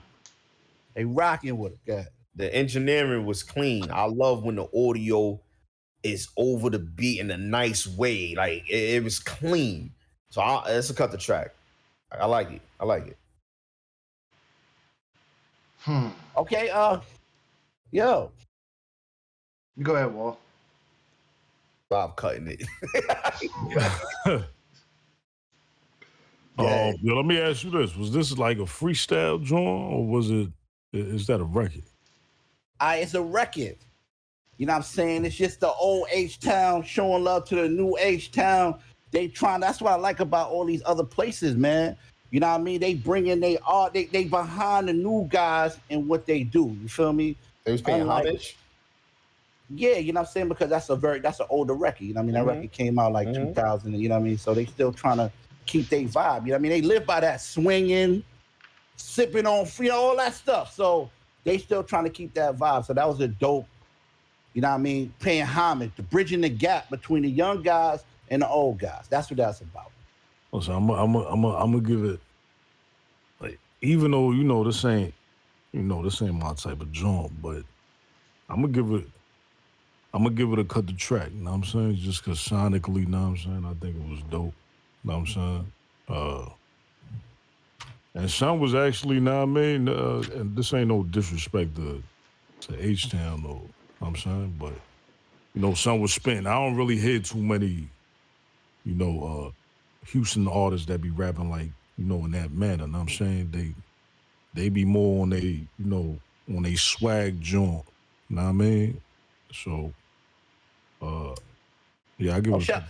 they rocking with him. Go. The engineering was clean. I love when the audio is over the beat in a nice way. Like it was clean. So it's a cut the track. I like it. Okay, yo. You go ahead, Wall. Bob cutting it. Yo, let me ask you this: was this like a freestyle joint, or is that a record? It's a record. You know what I'm saying? It's just the old H-Town showing love to the new H-Town. That's what I like about all these other places, man. You know what I mean? They bring in their art. They behind the new guys and what they do. You feel me? They was paying homage. Yeah, you know what I'm saying? Because that's an older record. You know what I mean? That record came out like 2000, you know what I mean? So they still trying to keep their vibe. You know what I mean? They live by that swinging, sipping on, all that stuff. So they still trying to keep that vibe. So that was a dope, you know what I mean? Paying homage, bridging the gap between the young guys and the old guys. That's what that's about. Listen, I'm gonna give it, like, even though this ain't my type of joint, but I'm gonna give it a cut the track. You know what I'm saying? Just cause sonically, you know what I'm saying? I think it was dope. You know what I'm saying? And Sean was actually, know what I mean, and this ain't no disrespect to H-Town, though, I'm saying, but, you know, Sean was spitting. I don't really hear too many, you know, Houston artists that be rapping like, you know, in that manner, know what I'm saying? They be more on you know, on a swag joint, you know what I mean? So, yeah, I give it a couple.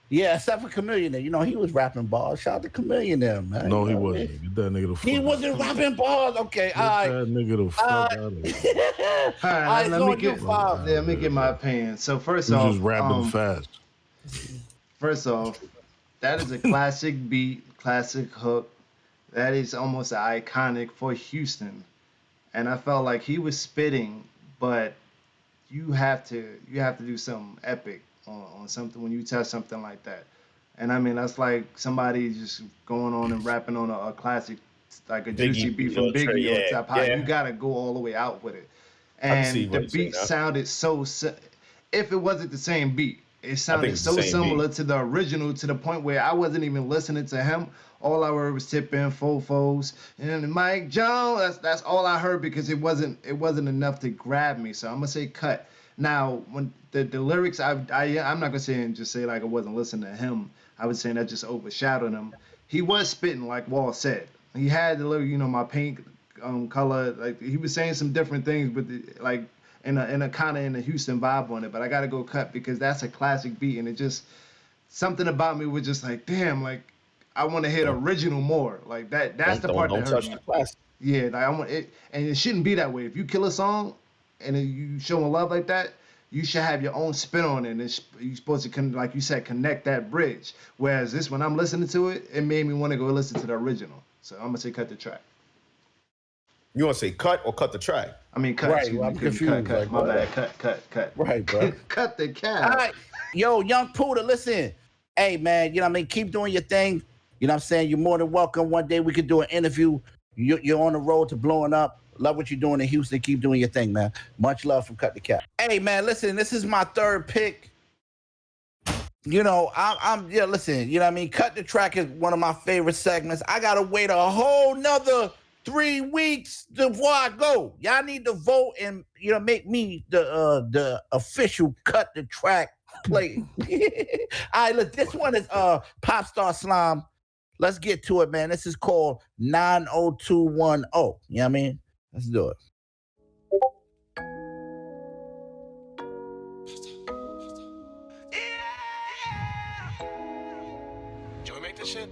Yeah, except for Chameleon, you know, he was rapping bars. Shout out to Chameleon, man. No, you he know wasn't. Get that nigga the fuck He out. wasn't rapping bars. Okay, Get all right. that nigga the fuck out of here. All right, let me get my opinion. So first You off, just rapping fast. First off, that is a classic beat, classic hook. That is almost iconic for Houston. And I felt like he was spitting, but you have to do something epic on something when you test something like that. And I mean that's like somebody just going on and rapping on a classic like a Juicy beat from Biggie or Top Hot. You gotta go all the way out with it. And the beat sounded if it wasn't the same beat, it sounded so similar to the original to the point where I wasn't even listening to him. All I heard was Tippin', Fofos, and Mike Jones. That's all I heard because it wasn't enough to grab me. So I'm gonna say cut. Now when the lyrics, I'm not gonna say and just say like I wasn't listening to him. I was saying that just overshadowed him. He was spitting like Wall said. He had the lyric, you know, my pink color. Like he was saying some different things, but like in a kind of in a Houston vibe on it. But I gotta go cut because that's a classic beat, and it just something about me was just like, damn, like. I want to hear the original more. Like that. That's the part that hurt me. Yeah, like I want it, and it shouldn't be that way. If you kill a song, and you show love like that, you should have your own spin on it. And you're supposed to, like you said, connect that bridge. Whereas this, when I'm listening to it, it made me want to go listen to the original. So I'm gonna say cut the track. You want to say cut or cut the track? I mean cut. Right, I'm confused. Cut. My bad. Cut. Right, bro. Cut the cat. All right, yo, Young Puda, listen. Hey, man, you know what I mean? Keep doing your thing. You know what I'm saying? You're more than welcome. One day we could do an interview. You're on the road to blowing up. Love what you're doing in Houston. Keep doing your thing, man. Much love from Cut the Cap. Hey, man, listen, this is my third pick. You know, listen, you know what I mean? Cut the Track is one of my favorite segments. I got to wait a whole nother 3 weeks before I go. Y'all need to vote and, you know, make me the official Cut the Track play. All right, look, this one is Pop Star Slime. Let's get to it, man. This is called 90210. You know what I mean? Let's do it. Joey, make this shit.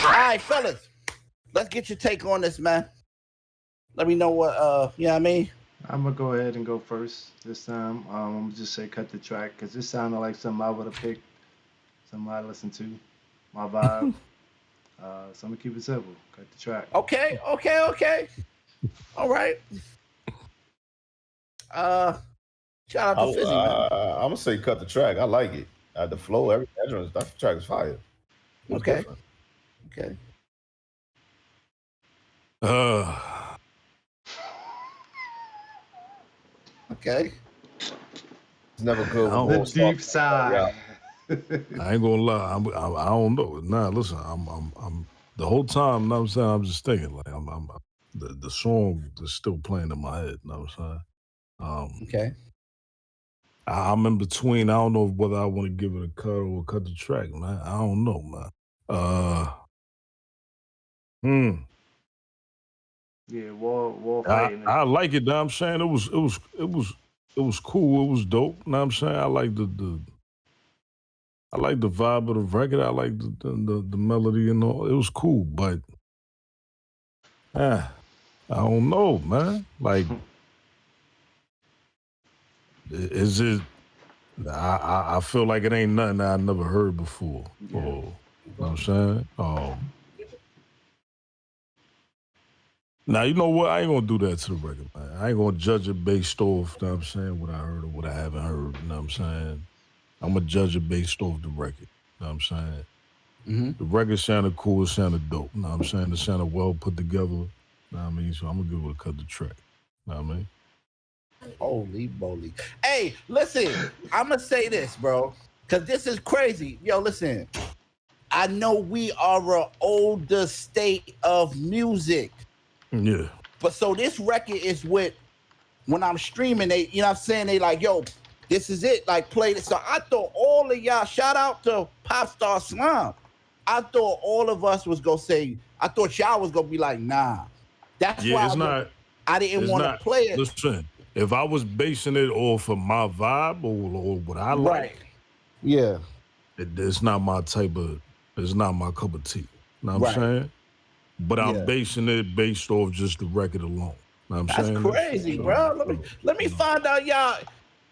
All right, fellas, let's get your take on this, man. Let me know what, you know what I mean? I'm going to go ahead and go first this time. I'm going to just say cut the track because this sounded like something I would have picked, something I listened to, my vibe. So I'm going to keep it simple. Cut the track. Okay. All right. Shout out to Fizzy, man. I'm going to say cut the track. I like it. The flow, everything, that track is fire. Okay. Different. Okay. Okay. It's never good. The deep side. I ain't gonna lie. I don't know. Nah, listen. I'm the whole time. You know what I'm saying, I'm just thinking like the song is still playing in my head. You know what I'm saying? Okay. I'm in between. I don't know whether I want to give it a cut or cut the track, man. I don't know, man. Yeah, wall fighting. I like it. Know what I'm saying it was cool. It was dope. Know what I'm saying I like I like the vibe of the record. I like the melody and all. It was cool, but I don't know, man. Like, is it? I feel like it ain't nothing I never heard before. Yeah. Or, you know what I'm saying? Now, you know what? I ain't gonna do that to the record, man. I ain't gonna judge it based off, you know what I'm saying, what I heard or what I haven't heard, you know what I'm saying? I'm gonna judge it based off the record, you know what I'm saying? Mm-hmm. The record sounded cool, it sounded dope, you know what I'm saying? It sounded well put together, you know what I mean? So I'm gonna give it a cut the track, you know what I mean? Holy moly. Hey, listen, I'm going to say this, bro, because this is crazy. Yo, listen, I know we are an older state of music, Yeah. but so this record is with, when I'm streaming, they, you know what I'm saying? They like, yo, this is it, like, play this. So I thought all of y'all, shout out to Popstar Slum. I thought all of us was going to say, I thought y'all was going to be like, nah. That's Yeah, why I didn't want to play it. Listen, if I was basing it off of my vibe or what I like, yeah, it's not my type of, it's not my cup of tea. You know what I'm saying? But I'm basing it based off just the record alone. You know what I'm That's saying? crazy, bro. Let me find out y'all.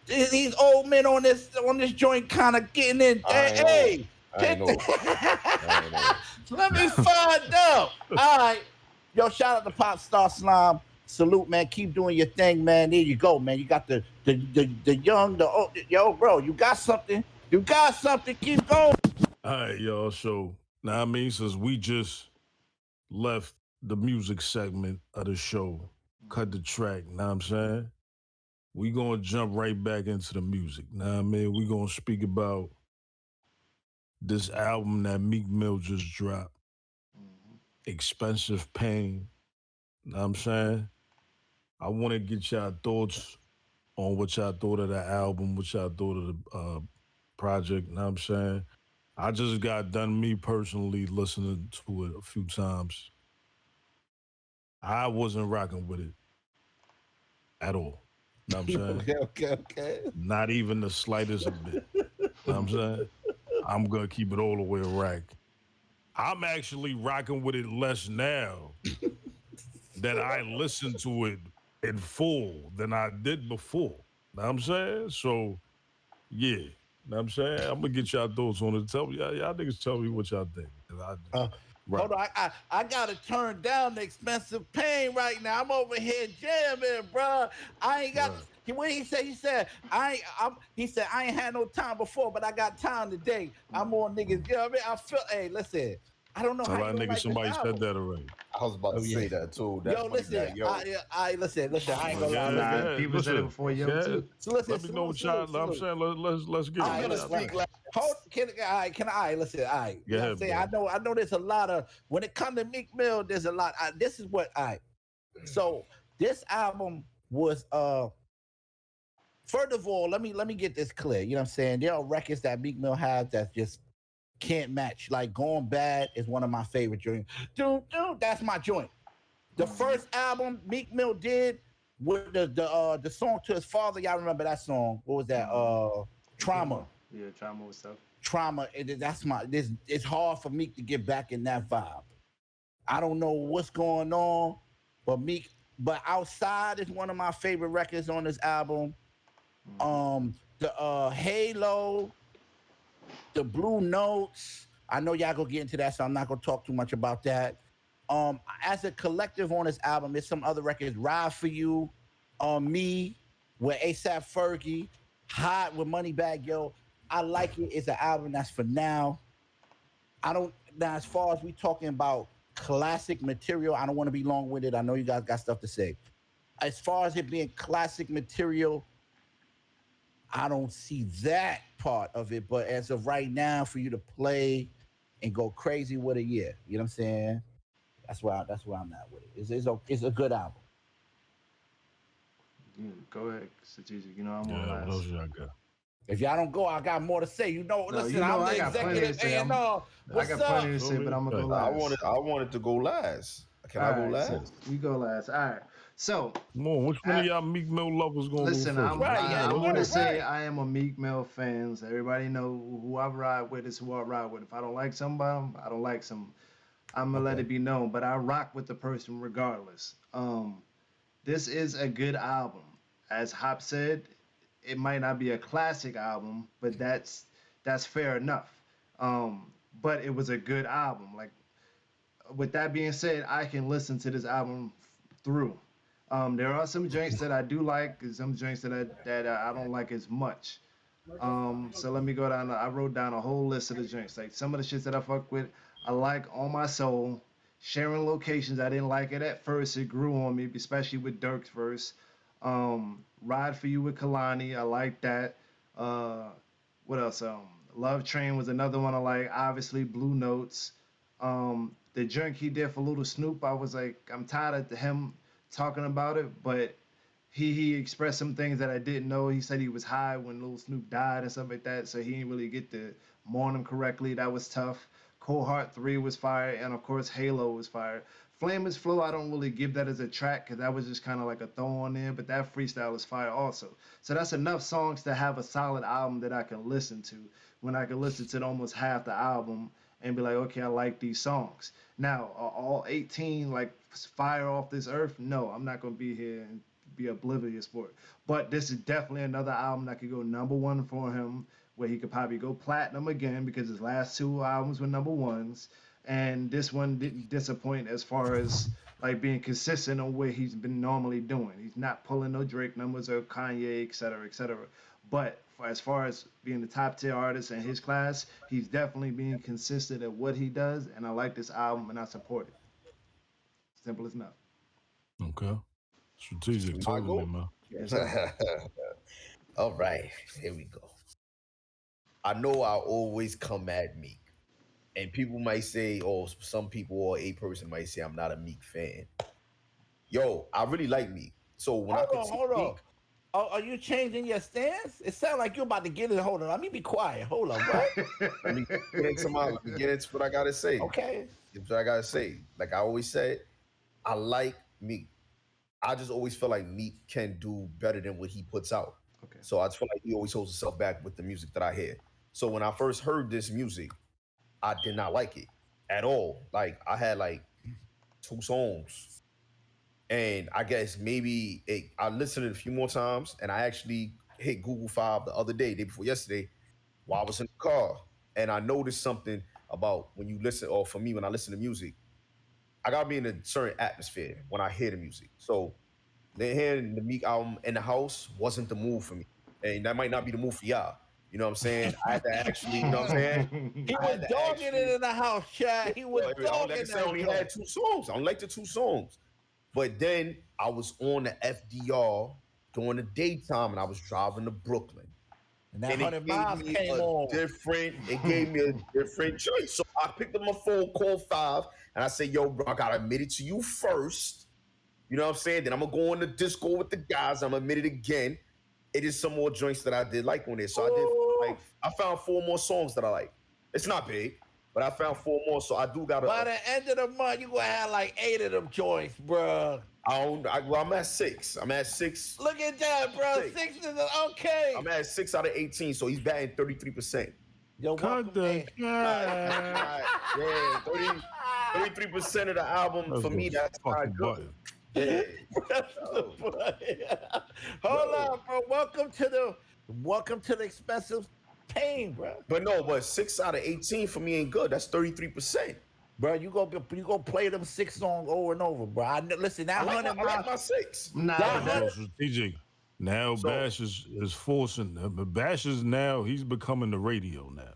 These old men on this joint kind of getting in. Hey, I know. Let me find out. All right, yo, shout out to Pop Star Slime. Salute, man. Keep doing your thing, man. There you go, man. You got the young, the old. Yo, bro, you got something. You got something. Keep going. All right, y'all. So now I mean, since we just left the music segment of the show, cut the track. Know what I'm saying? We gonna jump right back into the music. Now I mean, we gonna speak about this album that Meek Mill just dropped. Expensive Pain. Know what I'm saying? I want to get y'all thoughts on what y'all thought of the album, what y'all thought of the project. Know what I'm saying? I just got done, me personally, listening to it a few times. I wasn't rocking with it at all. Know what I'm saying? Okay. Not even the slightest a bit. Know what I'm saying? I'm gonna keep it all the way rack. I'm actually rocking with it less now that I listen to it in full than I did before. Know what I'm saying? So, yeah. Know what I'm saying? I'm gonna get y'all thoughts on it. Tell me, y'all niggas tell me what y'all think. Hold on, I gotta turn down the Expensive Pain right now. I'm over here jamming, bro. I ain't got. What he said? He said he said I ain't had no time before, but I got time today. I'm on niggas. You know what I mean? I feel. Hey, listen. I don't know how you like somebody this said album. that already. I was about to say that too. That Yo, listen. I listen. I ain't gonna lie. Yeah, People said it before yo too. So listen. Let me know what y'all. I'm saying let's get. I'm gonna speak like. Can I listen? All right. You know what I'm saying? I know there's a lot of, when it comes to Meek Mill, there's a lot. This is what so this album was first of all, let me get this clear. You know what I'm saying? There are records that Meek Mill has that just can't match. Like Gone Bad is one of my favorite joints. Dude, that's my joint. The first album Meek Mill did with the song to his father, y'all remember that song? What was that? Trauma. Yeah, Trauma was stuff. Trauma. It's hard for Meek to get back in that vibe. I don't know what's going on, but Outside is one of my favorite records on this album. The Halo, the Blue Notes. I know y'all gonna get into that, so I'm not gonna talk too much about that. As a collective on this album, there's some other records. Ride for You, Me, with ASAP Fergie, Hot with Moneybag Yo. I like it. It's an album that's for now. Now as far as we talking about classic material, I don't want to be long-winded. I know you guys got stuff to say. As far as it being classic material, I don't see that part of it. But as of right now, for you to play and go crazy with it, yeah, you know what I'm saying? That's where I'm at with it. It's a good album. Go ahead, strategic. You know I'm on Yeah, what else last. y'all got? If y'all don't go, I got more to say. No, Listen, I'm I the got plenty to executive say. A&R. I What's got up? plenty to say, but I'm gonna go last. I wanted to go last. Can I go All right, so last? you go last. All right. So Come on, which one of y'all Meek Mill lovers gonna listen, go first? I Let's want to go. say I am a Meek Mill fan. So everybody know who I ride with is who I ride with. If I don't like somebody, I don't like some. I'm gonna let it be known, but I rock with the person regardless. This is a good album. As Hop said, it might not be a classic album, but that's fair enough. But it was a good album. Like with that being said, I can listen to this album through. There are some joints that I do like, and some joints that I don't like as much. So let me go down. I wrote down a whole list of the joints. Like some of the shits that I fuck with, I like On My Soul. Sharing Locations, I didn't like it at first. It grew on me, especially with Dirk's verse. Ride for You with Kalani, I like that. What else? Love Train was another one I like. Obviously, Blue Notes. The joint he did for Little Snoop, I was like, I'm tired of him talking about it, but he expressed some things that I didn't know. He said he was high when Lil Snoop died and stuff like that, so he didn't really get to mourn him correctly. That was tough. Cold Heart 3 was fire, and of course Halo was fire. Flameless Flow, I don't really give that as a track because that was just kind of like a throw on there, but that freestyle is fire also. So that's enough songs to have a solid album that I can listen to when I can listen to almost half the album and be like, okay, I like these songs. Now, are all 18 like fire off this earth? No, I'm not going to be here and be oblivious for it. But this is definitely another album that could go number one for him, where he could probably go platinum again because his last two albums were number ones, and this one didn't disappoint as far as like being consistent on what he's been normally doing. He's not pulling no Drake numbers or Kanye, et cetera, et cetera. But as far as being the top tier artist in his class, he's definitely being consistent at what he does, and I like this album and I support it. Simple as enough. Okay. Strategic, I talk to go? me, man. Yes, sir. All right, here we go. I know I always come at Meek, and people might say, or some people or a person might say, I'm not a Meek fan. Yo, I really like Meek. So when I critique Hold on. Meek, Are you changing your stance? It sounds like you're about to get it. Hold on. Let me be quiet. Hold on. What? let me get into what I gotta say. Okay. That's what I gotta say. Like I always said, I like Meek. I just always feel like Meek can do better than what he puts out. Okay. So I just feel like he always holds himself back with the music that I hear. So when I first heard this music, I did not like it at all. Like I had like 2 songs, and I guess maybe I listened to it a few more times, and I actually hit Google 5 the other day before yesterday, while I was in the car, and I noticed something about when you listen, or for me when I listen to music, I gotta be in a certain atmosphere when I hear the music. So hearing the Meek album in the house wasn't the move for me, and that might not be the move for y'all. You know what I'm saying? I had to actually, you know what I'm saying? He was dogging it in the house, Chad. He was dogging it. I only had 2 songs. I only like the 2 songs. But then I was on the FDR during the daytime, and I was driving to Brooklyn. And that And 100 miles came on. It gave me a different choice. So I picked up my phone, called 5, and I said, yo, bro, I gotta admit it to you first. You know what I'm saying? Then I'm gonna go on the disco with the guys. I'm gonna admit it again. It is some more joints that I did like on there. So I found 4 more songs that I like. It's not big, but I found 4 more. So I do gotta. By the end of the month, you gonna have like 8 of them joints, bro. I'm at 6. I'm at 6. Look at that, bro. 6 is okay. I'm at 6 out of 18, so he's batting 33%. Yo, Cut the Yeah, 33% of the album for me. That's not good. Yeah. Hold on, bro. Welcome to the expensive pain, bro. But 6 out of 18 for me ain't good. That's 33%. Bro, you gonna play them 6 songs over and over, bro. Listen, that I like my 6. Strategic. Now Bash is forcing. Bash is now, he's becoming the radio now.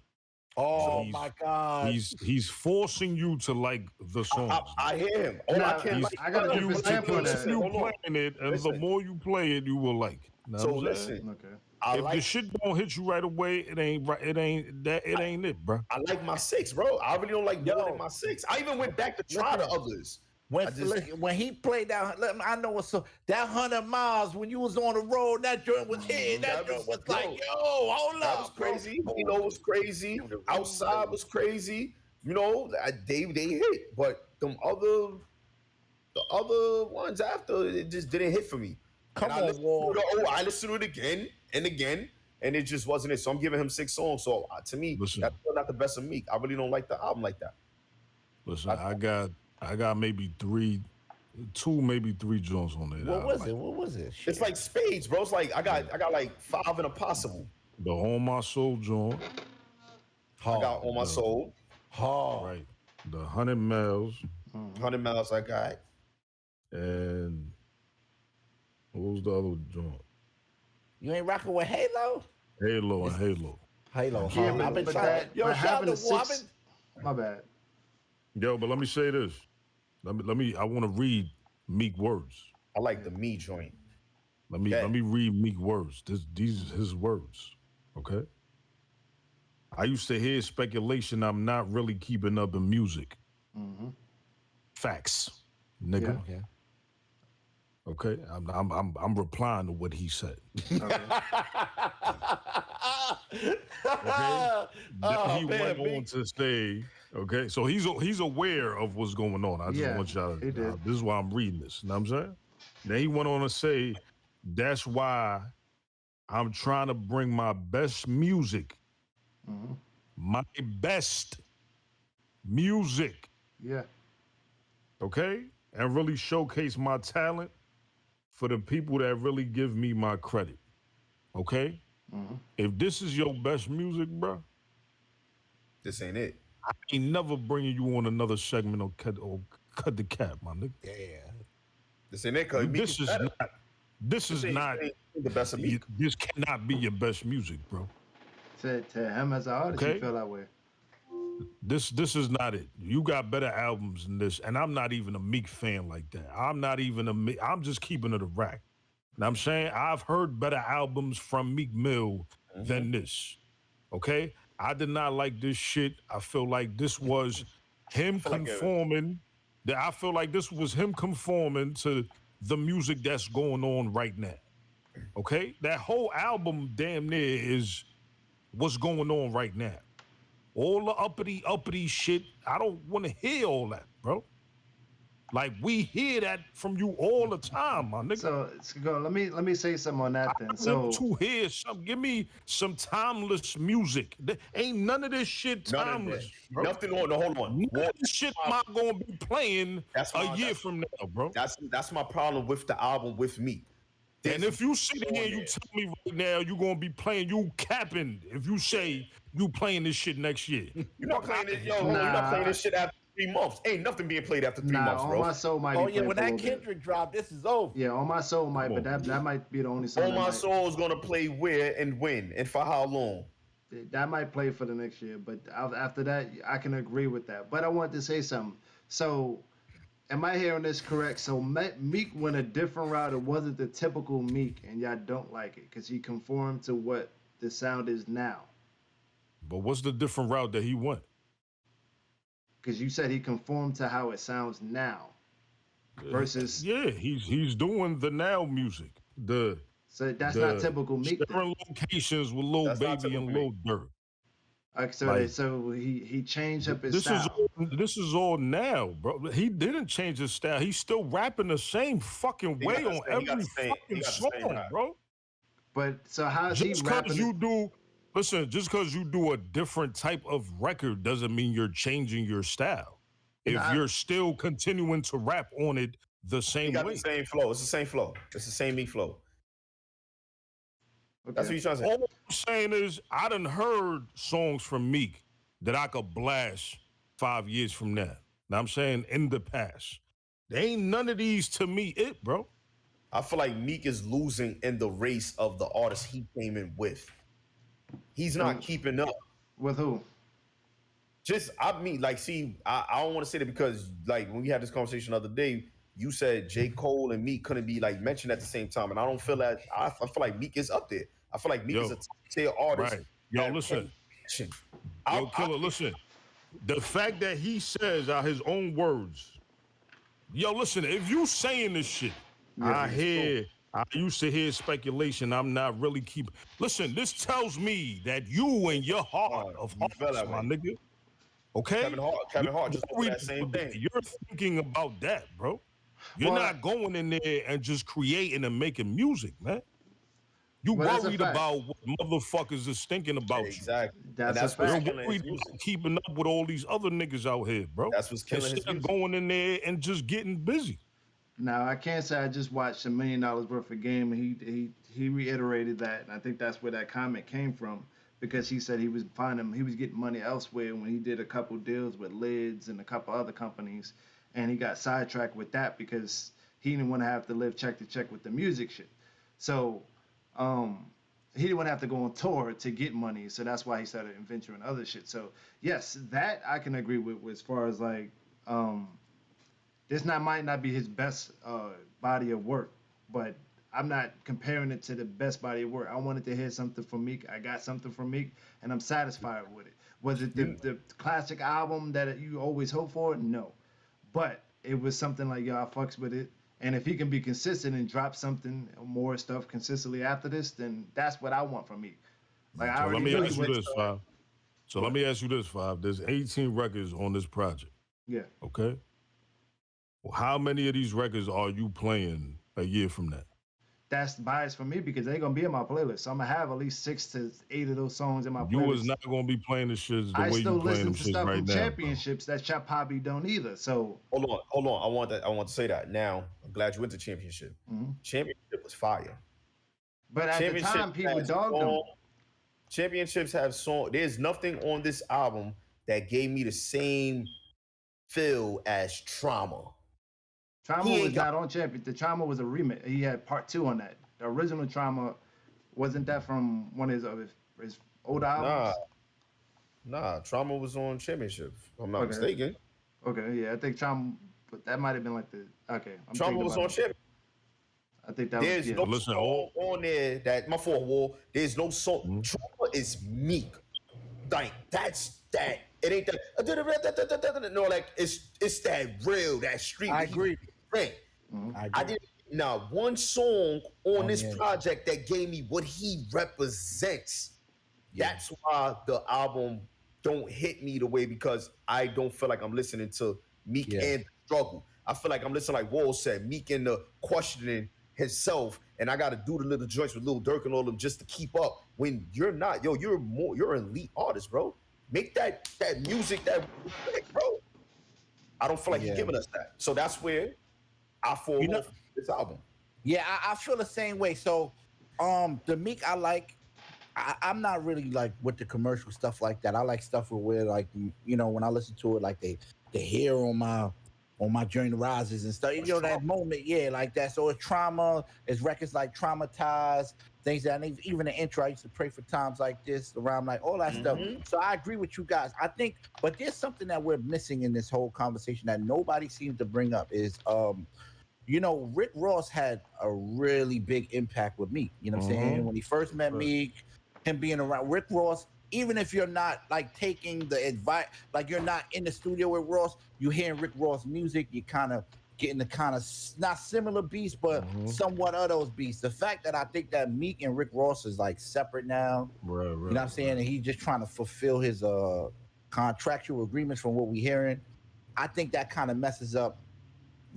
Oh my God! He's forcing you to like the songs. I hear him. I got a different sample of that. You playing it, and the more you play it, you will like it. Know so what I'm listen, saying? Okay. If the shit don't hit you right away, it ain't right. It ain't it, bro. I like my 6, bro. I really don't like more than my 6. I even went back to try the others. When he played that, I know what's so that 100 miles when you was on the road, that joint was hitting. That joint was like, yo, hold up. That was crazy. Bro. You know, was crazy. Outside was crazy. You know, they hit, but the other ones after it just didn't hit for me. Come and on, Wall. I listened to it again and again, and it just wasn't it. So I'm giving him 6 songs. So to me, that's still not the best of Meek. I really don't like the album like that. Listen, I got maybe 2, maybe 3 joints on there. What was it? Shit. It's like spades, bro. It's like I got like 5 in a possible. The On My Soul joint. I got On My Soul. Right. The 100 Miles. 100 Miles I got. And what was the other joint? You ain't rocking with Halo? Halo. Yeah, I've been trying. Yo, shout out to Wall. My bad. Yo, but let me say this. Let me. I want to read Meek words. I like the me joint. Let me read Meek words. These his words. Okay. I used to hear speculation. I'm not really keeping up in music. Mm-hmm. Facts, nigga. Yeah. Okay. I'm replying to what he said. Okay. Then he went on to say, okay, so he's aware of what's going on. I just want y'all to, this is why I'm reading this. You know what I'm saying? Then he went on to say, that's why I'm trying to bring my best music, my best music. Yeah. Okay? And really showcase my talent for the people that really give me my credit. Okay? If this is your best music, bro, this ain't it. I ain't never bringing you on another segment or cut the cap, my nigga. Yeah. This ain't it, cause this is not the best of me. This cannot be your best music, bro. To him as an artist, you feel that way. This is not it. You got better albums than this, and I'm not even a Meek fan like that. I'm just keeping it a rack. Now I'm saying I've heard better albums from Meek Mill than this. Okay? I did not like this shit. I feel like this was him conforming. I feel like this was him conforming to the music that's going on right now. Okay? That whole album damn near is what's going on right now. All the uppity shit, I don't want to hear all that, bro. Like, we hear that from you all the time, my nigga. So let me say something on that then. So to hear give me some timeless music. Ain't none of this shit timeless. Nothing on. No, hold on. None of this shit am I gonna be playing a year from now, bro. That's my problem with the album with me. And if you sit here and you tell me right now you're gonna be playing, you capping. If you say you playing this shit next year, you're not playing it. You're not playing this shit after 3 months. Ain't nothing being played after 3 months, bro. On My Soul might. Oh yeah, when that Kendrick dropped, this is over. Yeah, On My Soul might, but that might be the only song. On My Soul is gonna play where and when and for how long? That might play for the next year, but after that, I can agree with that. But I wanted to say something. So, am I hearing this correct? So Meek went a different route. It wasn't the typical Meek, and y'all don't like it because he conformed to what the sound is now. But what's the different route that he went? Because you said he conformed to how it sounds now. Versus he's doing the now music. So that's not typical Meek. Different locations with Lil Baby and Lil Durk. So he changed up his style. This is all now, bro. He didn't change his style. He's still rapping the same fucking way on every fucking song, bro. But so how is he rapping? Just because you do a different type of record doesn't mean you're changing your style. If you're still continuing to rap on it the same way. The same flow. It's the same flow. It's the same Meek flow. Okay. That's what you're trying to say. All I'm saying is I done heard songs from Meek that I could blast 5 years from now. Now I'm saying in the past. There ain't none of these to me bro. I feel like Meek is losing in the race of the artists he came in with. He's not keeping up. With who? I don't want to say that because like when we had this conversation the other day, you said J. Cole and Meek couldn't be like mentioned at the same time. And I don't feel that. I feel like Meek is up there. I feel like Meek is a top-tier artist. Right. Yo, listen. Killer, listen. The fact that he says out his own words Yo, listen, if you saying this shit, I used to hear speculation. I'm not really keeping. Listen, this tells me that you and your heart of You feel hearts, that my way. nigga. Okay? Kevin Hart just told me that same thing. You're thinking about that, bro. You're Well, not going in there and just creating and making music, man. You Well, that's a worried fact. about what motherfuckers is thinking about Exactly. That's and that's a what's you. fact. You're killing worried his music. about keeping up with all these other niggas out here, bro. That's what's killing his Instead of music. going in there and just getting busy. Now I can't say I just watched $1 million worth of game, and he reiterated that, and I think that's where that comment came from, because he said he was getting money elsewhere when he did a couple deals with Lids and a couple other companies, and he got sidetracked with that because he didn't want to have to live check to check with the music shit. So, he didn't want to have to go on tour to get money, so that's why he started venturing other shit. So yes, that I can agree with as far as like, might not be his best body of work, but I'm not comparing it to the best body of work. I wanted to hear something from Meek. I got something from Meek, and I'm satisfied with it. Was it the classic album that you always hope for? No, but it was something like, yo, I fucks with it. And if he can be consistent and drop something more stuff consistently after this, then that's what I want from Meek. Like I So let already me knew ask he you was. this, Five. So let me ask you this, Five. There's 18 records on this project. Yeah, Okay. Well, how many of these records are you playing a year from now? that's biased for me because they're gonna be in my playlist. So I'm gonna have at least 6 to 8 of those songs in my You playlist. is not gonna be playing the shits the I way still you playing listen them to shits stuff right from now. championships that Chap Hobby don't either. So Hold on. I want to say that. Now, I'm glad you went to championship. Championship was fire. but at the time people dogged them. Championships have song. There's nothing on this album that gave me the same feel as Trauma. Trauma He was ain't got- not on champion. The Trauma was a remix. He had part 2 on that. The original Trauma wasn't that from one of his older albums? Nah. Trauma was on championship. If I'm not Okay. mistaken. Okay, yeah, I think Trauma, but that might have been like the okay. Trauma was on championship. I think that There's was no Listen, song on there that my fault, War. There's no song. Mm-hmm. Trauma is Meek. Like that's that. It ain't that. No, like it's that real, that street. I agree. Right. I didn't. Now one song on this project that gave me what he represents. That's why the album don't hit me the way, because I don't feel like I'm listening to Meek and the struggle. I feel like I'm listening, like Wall said, Meek and the questioning himself, and I got to do the little joints with Lil Durk and all of them just to keep up. When you're not, you're an elite artist, bro. Make that music that, bro. I don't feel like he's giving us that, so that's where I fall off this album. Yeah, I feel the same way. So, the Meek I like. I'm not really like with the commercial stuff like that. I like stuff where like, you know, when I listen to it, like the hair on my journey rises and stuff. You know, that moment, like that. So it's Trauma, it's records like Traumatized, things that, and even the intro. I used to pray for times like this, around like all that stuff. So I agree with you guys. I think, but there's something that we're missing in this whole conversation that nobody seems to bring up is you know, Rick Ross had a really big impact with Meek. You know what I'm saying? When he first met Meek, him being around Rick Ross, even if you're not like taking the advice, like you're not in the studio with Ross, you hearing Rick Ross music, you kind of getting the kind of not similar beats, but somewhat of those beats. The fact that I think that Meek and Rick Ross is like separate now, you know what I'm saying? And he's just trying to fulfill his contractual agreements from what we're hearing. I think that kind of messes up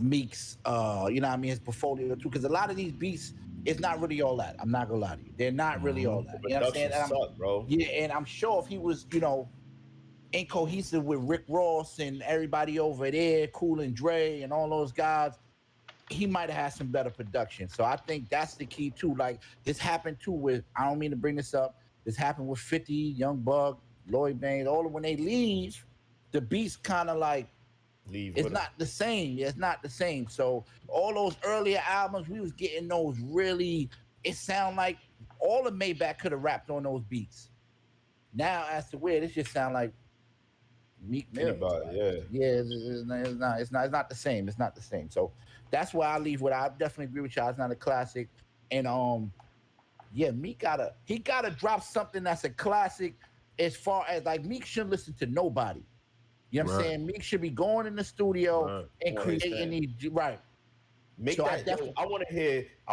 Meek's, you know what I mean, his portfolio too, because a lot of these beats, it's not really all that. I'm not gonna lie to you. They're not really all that. You know what I'm saying? Suck, bro. Yeah, and I'm sure if he was, you know, ain't cohesive with Rick Ross and everybody over there, Cool and Dre and all those guys, he might have had some better production. So I think that's the key too. Like this happened too with, I don't mean to bring this up, this happened with 50, Young Bug, Lloyd Banks, all of when they leave, the beats kind of like, it's not the same. It's not the same. So all those earlier albums, we was getting those really, it sound like all of Maybach could have rapped on those beats. Now as to where this just sound like Meek Mill. It's not the same. It's not the same. So that's why I leave with, I definitely agree with y'all. It's not a classic. And Meek gotta drop something that's a classic, as far as like Meek shouldn't listen to nobody. You know what I'm Right. saying? Meek should be going in the studio Right. and I creating understand. these right. Make So I that yo. definitely I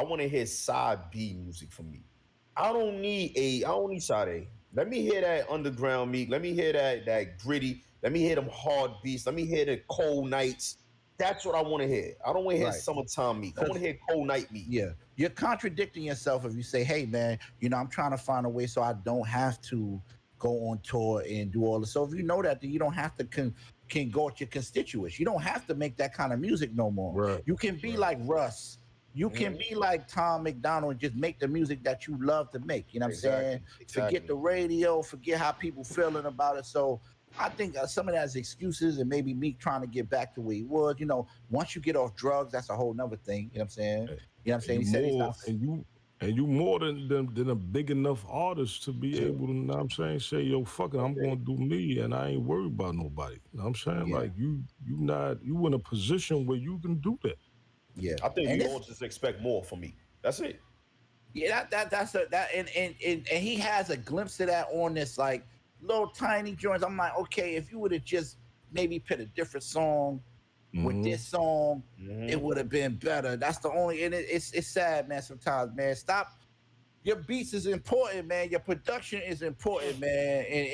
want to hear side B music from me. I don't need side A. Let me hear that underground Meek. Let me hear that gritty. Let me hear them hard beats. Let me hear the cold nights. That's what I want to hear. I don't want to hear right. summertime Meek. I want to Because hear cold night Meek. yeah, you're contradicting yourself if you say, "Hey, man, I'm trying to find a way so I don't have to go on tour and do all this." So if you know that, then you don't have to can go at your constituents. You don't have to make that kind of music no more. Right. You can be Right. like Russ. You can Mhm. be like Tom McDonald and just make the music that you love to make. You know what I'm saying? Forget the radio, forget how people feeling about it. So I think some of that is excuses and maybe me trying to get back to where he was. Once you get off drugs, that's a whole nother thing. You know what I'm saying? And You know what I'm and saying? you He said he's more not. and you more than a big enough artist to be Sure. able to, know what I'm saying, say, yo, fuck it, I'm gonna do me and I ain't worried about nobody. You know what I'm saying? Yeah, Like you in a position where you can do that. yeah, I think and we all this, just expect more from me. That's it. yeah, that and he has a glimpse of that on this like little tiny joints. I'm like, okay, if you would have just maybe put a different song with Hmm. this song, it Mhm. would have been better. That's the only, and it's sad, man. Sometimes, man, stop. Your beats is important, man. Your production is important, man, and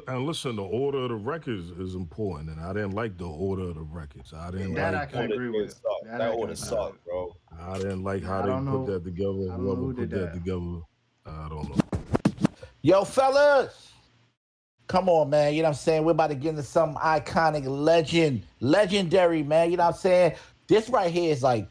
And listen, the order of the records is important, and I didn't like the order of the records. I didn't That Yeah, I like can order agree did with. suck. That That I can order agree I, with. sucked, bro. I didn't like how I they don't put know. that together. I don't know Whoever who put did that that. together, I don't know. yo, fellas. Come on, man. You know what I'm saying? We're about to get into some iconic legendary, man. You know what I'm saying? This right here is like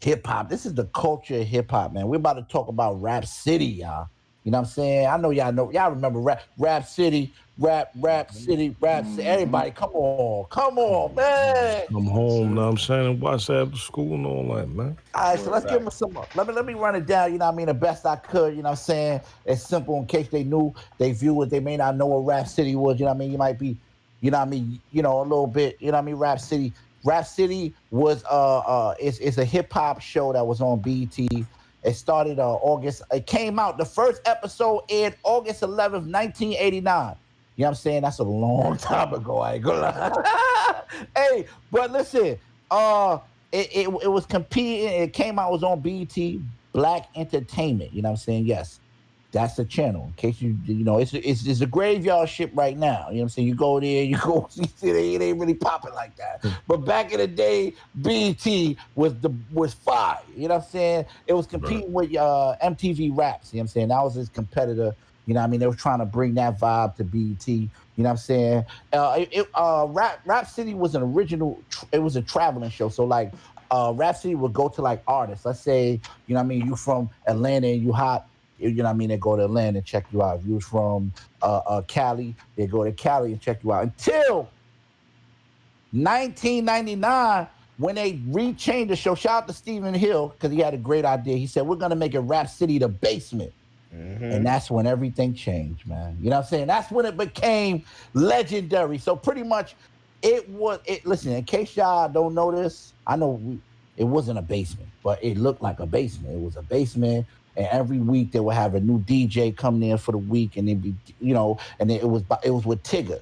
hip hop. This is the culture of hip hop, man. We're about to talk about Rap City, y'all. You know what I'm saying? I know y'all remember Rap City, Rap Mhm. City, Rap City. Hmm. Everybody, come on, man. Come Yes, home, know sir. what I'm saying, and watch after school and all that, man. All right, so Word let's give back. them some. Let me run it down. You know what I mean? The best I could. You know what I'm saying? It's simple in case they knew they view it. They may not know what Rap City was. You know what I mean? You might be, you know what I mean? A little bit. You know what I mean? Rap City. Rap City was it's a hip hop show that was on BET. It started August. It came out. The first episode aired August 11th, 1989. You know what I'm saying? That's a long time ago. I ain't gonna lie. Hey, but listen. Uh, it was competing. It came out. It was on BET Black Entertainment. You know what I'm saying? Yes, that's the channel. In case it's a graveyard ship right now. You know what I'm saying? You go there, you go. You see, it ain't really popping like that. But back in the day, BET was fire. You know what I'm saying? It was Right. competing with MTV Raps. You know what I'm saying? That was his competitor. You know what I mean? They were trying to bring that vibe to BET. You know what I'm saying? Rap City was an original. It was a traveling show. So like, Rap City would go to like artists. Let's say, you know what I mean, you from Atlanta and you hot. You know what I mean? They go to Atlanta and check you out. If you was from Cali, they go to Cali and check you out. Until 1999, when they rechanged the show. Shout out to Stephen Hill because he had a great idea. He said, "We're gonna make it Rap City the basement." And Mhm. that's when everything changed, man. You know what I'm saying? That's when it became legendary. So pretty much listen, in case y'all don't know this, I know it wasn't a basement, but it looked like a basement. It was a basement. And every week they would have a new DJ come in for the week, and then and then it was with Tigger,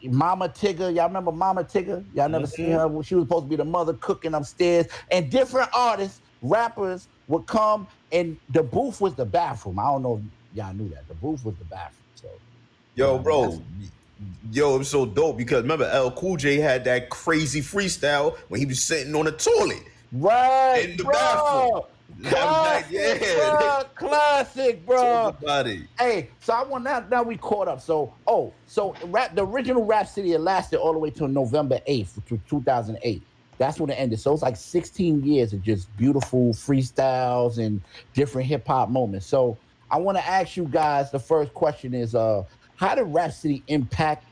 Mama Tigger. Y'all remember Mama Tigger? Y'all never seen Mhm. her? She was supposed to be the mother cooking upstairs, and different artists, rappers would come, and the booth was the bathroom. I don't know if y'all knew that. The booth was the bathroom. So, you know Yo, what I mean? That's bro. Yo, it was so dope because remember L Cool J had that crazy freestyle when he was sitting on the toilet right, in the bathroom. bro. Yeah, Classic, they bro. Classic, talk bro. about it. Hey, so I want now we caught up. So the original Rap City, it lasted all the way till November 8th, to 2008. That's when it ended. So it's like 16 years of just beautiful freestyles and different hip hop moments. So I want to ask you guys. The first question is, how did Rap City impact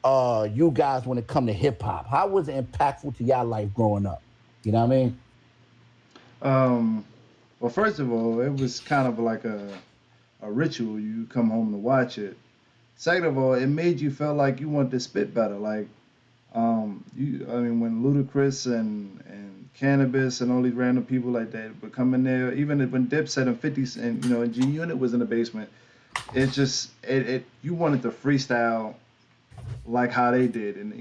you guys when it come to hip hop? How was it impactful to y'all life growing up? You know what I mean? Um, well, first of all, it was kind of like a ritual. You come home to watch it. Second of all, it made you feel like you wanted to spit better. Like, I mean, when Ludacris and Cannabis and all these random people like that would come in there, even when Dipset and 50 and and G Unit was in the basement, it's just you wanted to freestyle like how they did, and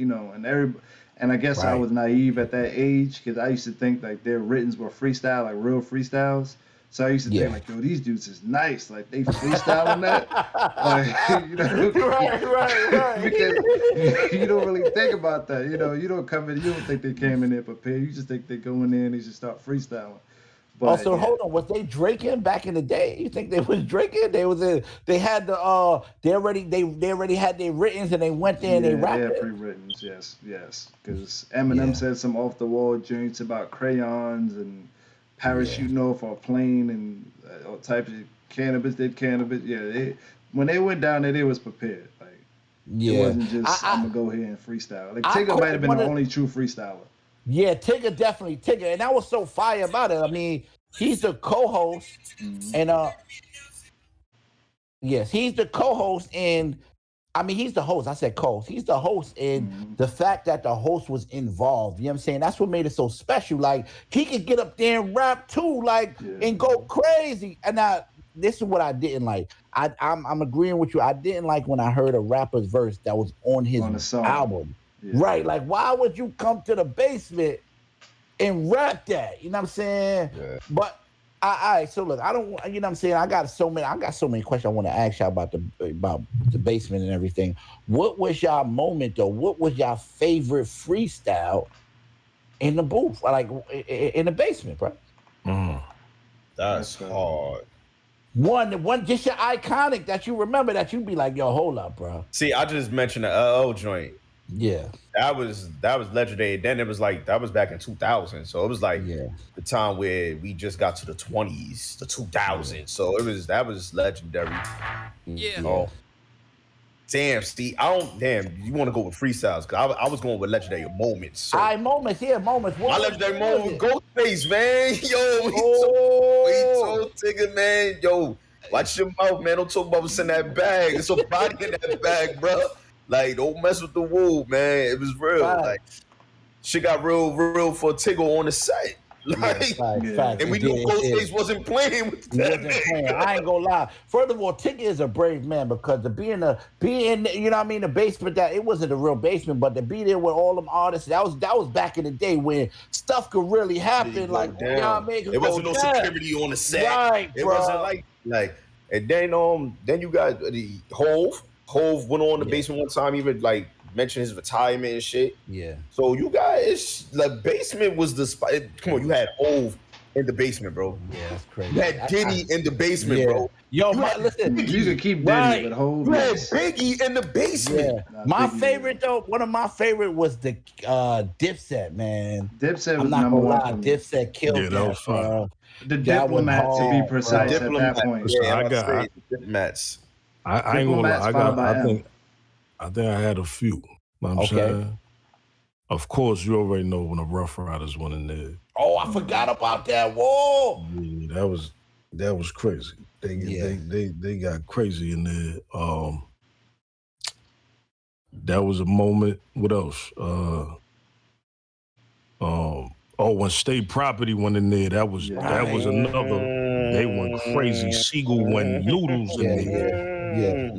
and I guess I Right. was naive at that age because I used to think like their writtens were freestyle, like real freestyles. So I used to Yeah. think like, yo, these dudes is nice, like they freestyling that, like right. because you don't really think about that, you don't come in, you don't think they came in there prepared, you just think they go in there and they just start freestyling. But Also, hold on. Was they drinking back in the day? You think they was drinking? They had the they already had their writtens and they went there and they yeah, rapped they had it. pre-written, yes, because Eminem Yeah. said some off the wall joints about crayons and parachuting off a plane and all types of cannabis. Did cannabis? Yeah, when they went down there, they was prepared. Like it Yeah. wasn't just I'm I gonna go here and freestyle. Like I Tigger might have caught been one the of only true freestyler. yeah, Tigger, and that was so fire about it. I mean, he's the co-host, Mhm. and yes, he's the co-host, and I mean, he's the host. I said co-host. He's the host, and Mhm. the fact that the host was involved, you know what I'm saying? That's what made it so special. Like, he could get up there and rap too, like, Yeah. and go crazy. And this is what I didn't like. I'm agreeing with you. I didn't like when I heard a rapper's verse that was on his On the song. album. Yeah. Right. Like, why would you come to the basement and rap that? You know what I'm saying? Yeah. But all right, so look, I don't, you know what I'm saying? I got so many questions I want to ask y'all about the basement and everything. What was y'all moment though? What was y'all favorite freestyle in the booth, like in the basement, bro? That's That's hard. One, just your iconic that you remember that you'd be like, yo, hold up, bro. See, I just mentioned the LL joint. Yeah, That was legendary. Then it was like that was back in 2000. So it was like yeah, the time where we just got to the 20s, the 2000s. So that was legendary. Yeah. Oh, damn, Steve. You want to go with freestyles? Because I was going with legendary moments. So All right, moments. What my was legendary it? moment with Ghostface, man. Yo, Oh. he told Tigger, man, yo, watch your mouth, man. Don't talk about what's in that bag. There's a body in that bag, bro. Like, don't mess with the wool, man. It was real. Like, shit got real for Tigger on the set. Like, Facts. and we knew Ghostface wasn't playing with He that. wasn't playing. I ain't gonna lie. Further of all, Tigger is a brave man because to be in, you know what I mean, the basement, that it wasn't a real basement, but to be there with all them artists, that was back in the day when stuff could really happen. Like, you know what I mean? It wasn't no security on the set. Right, It bro. wasn't like, and then you got the Hove. Hove went on the basement one time, even like mentioned his retirement and shit. Yeah. So you guys, the basement was the spot. Come on, you had Hove in the basement, bro. Yeah, that's crazy. You had Diddy in the basement, bro. Yo, You had listen. You can keep Right. Diddy, but hold You had Biggie in the basement. Yeah. My Biggie, favorite though, one of my favorite was the Dipset, man. Dipset I'm was not number gonna one lie, for me. Dipset killed Yeah, that was fun. bro. The That was Diplomat, to be hard, precise, bro. at that point. Yeah, I got- the Diplomats. I ain't gonna lie. Diplomats followed by M. I think I had a few. Know what I'm Okay. saying? Of course, you already know when the Rough Riders went in there. Oh, I forgot about that. Whoa. Yeah, that was crazy. They got crazy in there. That was a moment. What else? When State Property went in there, that was another. They went crazy. Siegel went noodles in there.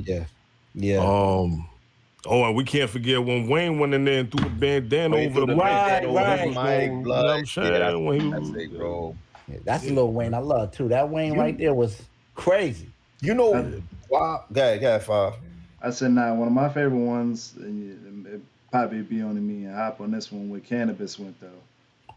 Yeah. And we can't forget when Wayne went in there and threw the bandana over the mic. Right. You know what I'm saying? When he That's was- it, bro. Yeah, that's Lil Wayne. I love too. That Wayne right there was crazy. You know why? Go ahead, Five. I said, one of my favorite ones, and it probably be on me and hop on this one, where Cannabis went though.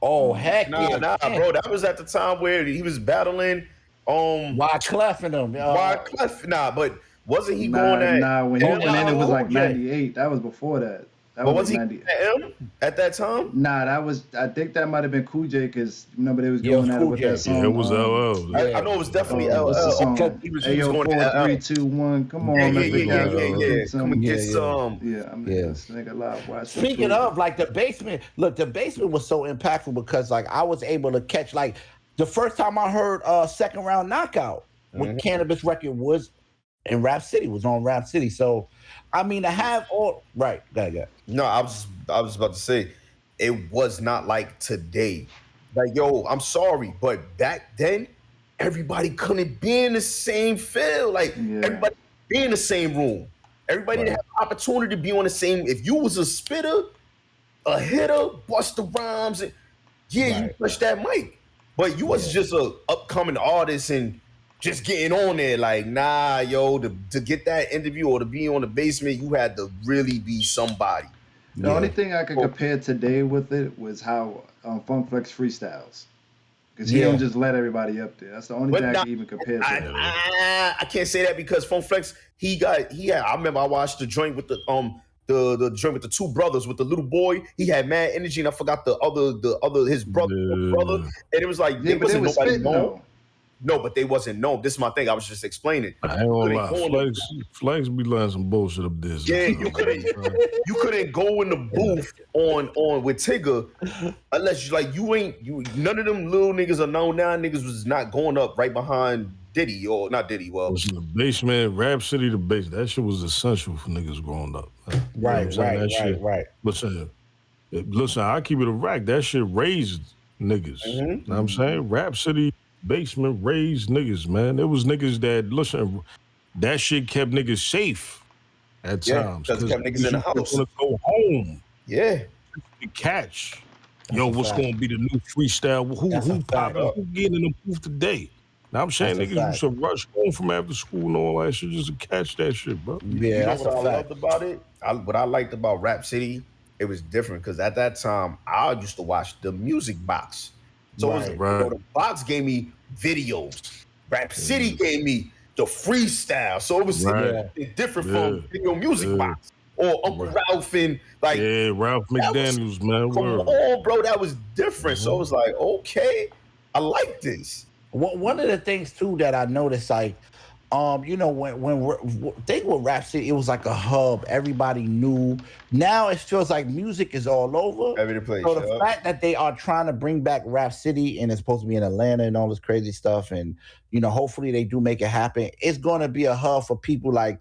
Oh heck Nah, bro. That was at the time where he was battling Wyclef and them. Wyclef. But wasn't he going at when he went in, it was like OJ. 98. That was before that. That But was was he like at 90. M at that time? I think that might have been Cool J, because remember they was Yeah, it was going at it Cool with J. that song. Yeah, it was LL. I know it was definitely What's the LL. song? He was Ayo, going 4, to 3, LL. 2, 1. Come on, Yeah. let's Come and get Yeah. some. Yeah, I mean, Yeah. this nigga live watch. Speaking of, like, the basement, look, the basement was so impactful because, like, I was able to catch, like, the first time I heard Second Round Knockout with Cannabis record was in RapCity, was on RapCity. So, I mean, to have all right, go ahead. No, I was about to say, it was not like today. Like, yo, I'm sorry, but back then, everybody couldn't be in the same field. Like, Yeah. everybody be in the same room. Everybody didn't have the opportunity to be on the same. If you was a spitter, a hitter, bust the rhymes, and you touched that mic. But you was just a upcoming artist and just getting on there. Like, nah, yo, to get that interview or to be on the basement, you had to really be somebody. The only thing I could compare today with it was how Funk Flex freestyles. Because he don't just let everybody up there. That's the only thing I can even compare to. I can't say that because Funk Flex, he had. I remember I watched the joint with the joint with the two brothers with the little boy. He had mad energy, and I forgot the other his brother, and it was like they wasn't nobody known. No, but they wasn't known. This is my thing. I was just explaining. I ain't gonna lie. Flex be learning some bullshit up there. Yeah, you couldn't go in the booth on with Tigger unless none of them little niggas are known now. Niggas was not going up right behind Diddy or not Diddy. Well, listen, the basement, RapCity, the basement. That shit was essential for niggas growing up. Right. Listen, I keep it a rack. That shit raised niggas. You know what I'm saying? RapCity basement raised niggas, man. There was niggas that, listen, that shit kept niggas safe at times. Because it kept niggas in the house. Want to go home. Yeah. To catch. Yo, what's going to be the new freestyle? Who popping? Who getting in the booth today? Now I'm saying niggas used to rush home from after school and all that shit just to catch that shit, bro. Yeah, that's what I loved about it. What I liked about RapCity, it was different because at that time I used to watch the music box. So it was the box gave me videos. RapCity gave me the freestyle. So it was different from video music box or Uncle Ralph and Ralph McDaniels, man. Come on, bro, that was different. So it was like, okay, I like this. One of the things too that I noticed, like, when thing with RapCity, it was like a hub. Everybody knew. Now it feels like music is all over. Every place. So the fact that they are trying to bring back RapCity and it's supposed to be in Atlanta and all this crazy stuff, and hopefully they do make it happen. It's going to be a hub for people like,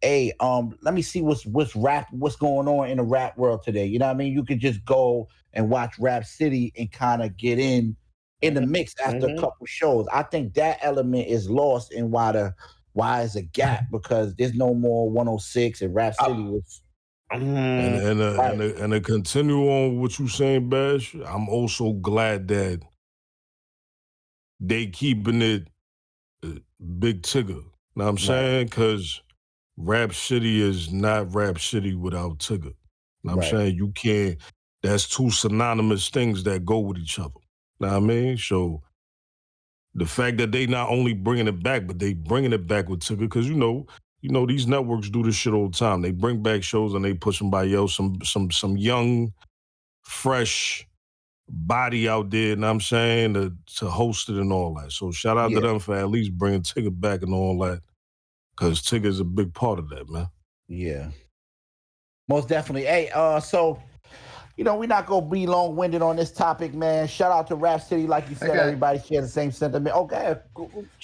hey, let me see what's going on in the rap world today. You know what I mean? You could just go and watch RapCity and kind of get in the mix after a couple shows. I think that element is lost in why is a gap, because there's no more 106 and RapCity was. And to continue on what you saying, Bash, I'm also glad that they keeping it Big Tigger. Know what I'm saying? Because RapCity is not RapCity without Tigger. Know what I'm saying? You can't. That's two synonymous things that go with each other. Know what I mean? So the fact that they not only bringing it back, but they bringing it back with Tigger, because these networks do this shit all the time. They bring back shows and they put somebody else, some young, fresh body out there, you know what I'm saying, to host it and all that. So shout out to them for at least bringing Tigger back and all that, because Tigger's a big part of that, man. Yeah. Most definitely. Hey, so we're not going to be long-winded on this topic, man. Shout out to RapCity. Like you said, everybody share the same sentiment. Okay,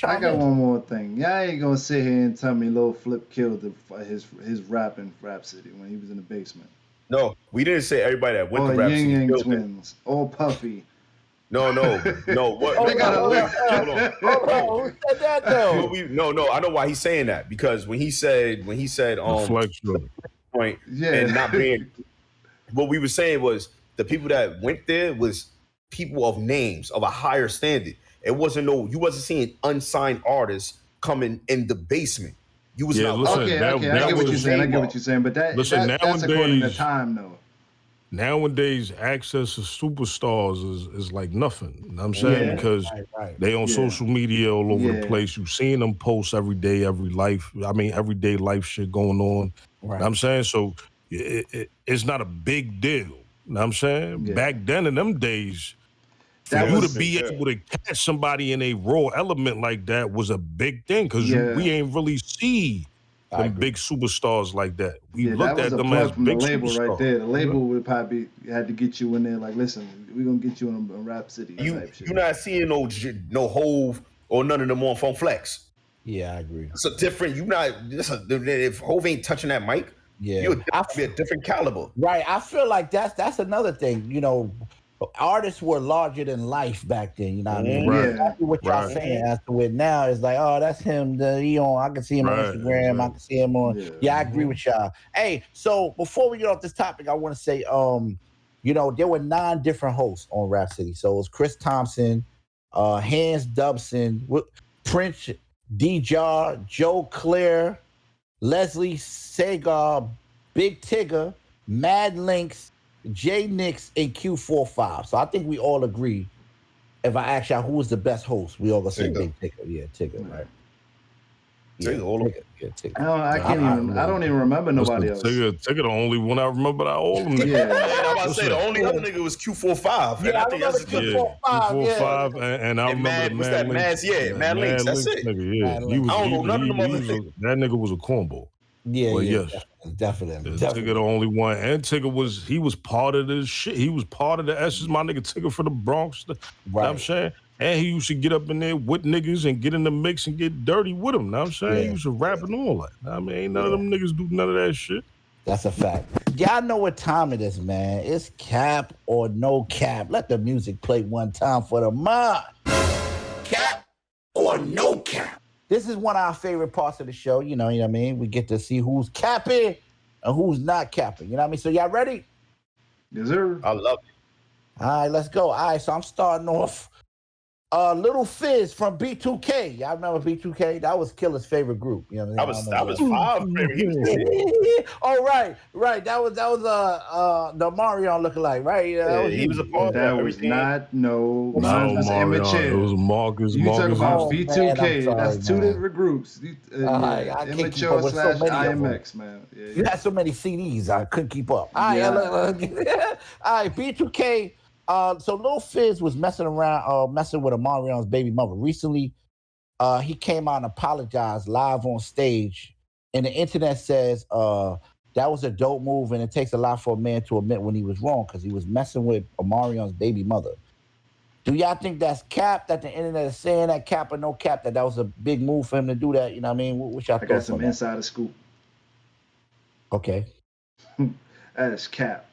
I got one more thing. Y'all ain't going to sit here and tell me Lil Flip killed his rap in RapCity when he was in the basement. No, we didn't say everybody that went to RapCity. Yin Yang twins. Or Puffy. No. What? They got a list. Hold on. Who said that, though? No. I know why he's saying that, because when he said point and not being. What we were saying was the people that went there was people of names, of a higher standard. It wasn't you wasn't seeing unsigned artists coming in the basement. You was not. Okay. I get what you're saying. But that's according to time, though. Nowadays, access to superstars is like nothing. You know what I'm saying? Because they on social media all over the place. You seeing them post every day, everyday life shit going on. Right. You know what I'm saying? So it's not a big deal. You know what I'm saying? Yeah. Back then in them days, for you to be able to catch somebody in a raw element like that was a big thing, because we ain't really see them big superstars like that. We looked at them as big label superstars. Right there. The label would probably had to get you in there. Like, listen, we're gonna get you on RapCity. You're not seeing no Hove or none of them on Funk Flex. Yeah, I agree. It's a different. If Hove ain't touching that mic, you'll be a different caliber. Right. I feel like that's another thing. artists were larger than life back then. You know what I mean? Right. Exactly what y'all Right. saying as to it now is like, oh, that's him. He on. I can see him on Right, Instagram. I can see him on. Yeah. Yeah, I agree with y'all. Hey, so before we get off this topic, I want to say, there were 9 different hosts on RapCity. So it was Chris Thompson, Hans Dubson, Prince D-Jar, Joe Claire, Leslie Sagar, Big Tigger, Mad Links, J Nix, and Q45. So I think we all agree. If I ask y'all who was the best host, we all gonna say Tigger. Big Tigger. Yeah, Tigger, right? Tigger, all of- Yeah, Tigger. I don't even remember nobody else. Tigger the only one I remember out of all of them. Yeah. I'm about to say the only other nigga was Q45. Yeah, I think remember that's Q45. and I And remember Mad- the what's Mad that? Links. Mad Links, that's it. Nigga, yeah. Mad He was, Links. I don't know none of them other that nigga was a cornball. Yeah, Well, yeah, yes. definitely. Tigger the only one, and Tigger was part of this shit. He was part of the S's. My nigga Tigger for the Bronx. You know what I'm Right. saying? And he used to get up in there with niggas and get in the mix and get dirty with them. Know what I'm saying? Yeah. He used to rap and all that. I mean, ain't none of them niggas do none of that shit. That's a fact. Y'all know what time it is, man. It's cap or no cap. Let the music play one time for the mind. Cap or no cap. This is one of our favorite parts of the show. You know what I mean? We get to see who's capping and who's not capping. You know what I mean? So y'all ready? Yes, sir. I love it. All right, let's go. All right, so I'm starting off. Little Fizz from B2K. Y'all remember B2K? That was Killer's favorite group. You know what I mean? That was 5 favorite. Oh, right. That was the Marion lookalike, right? Yeah, he was a part of That that. was not no. No, Mine was Marion. immature. It was Marcus. You talk Marcus. about Oh, man, B2K. I'm sorry, That's 2 man. different groups. I can't keep Immature up with so / many of them. IMX, man. You had so many CDs, I couldn't keep up. All right, Yeah. all right, B2K. So Lil Fizz was messing with Amarion's baby mother. Recently, he came out and apologized live on stage. And the internet says that was a dope move, and it takes a lot for a man to admit when he was wrong because he was messing with Amarion's baby mother. Do y'all think that's cap, that the internet is saying that cap or no cap, that was a big move for him to do that? You know what I mean? What's y'all I got thoughts some on that? insider scoop. Okay. That is cap.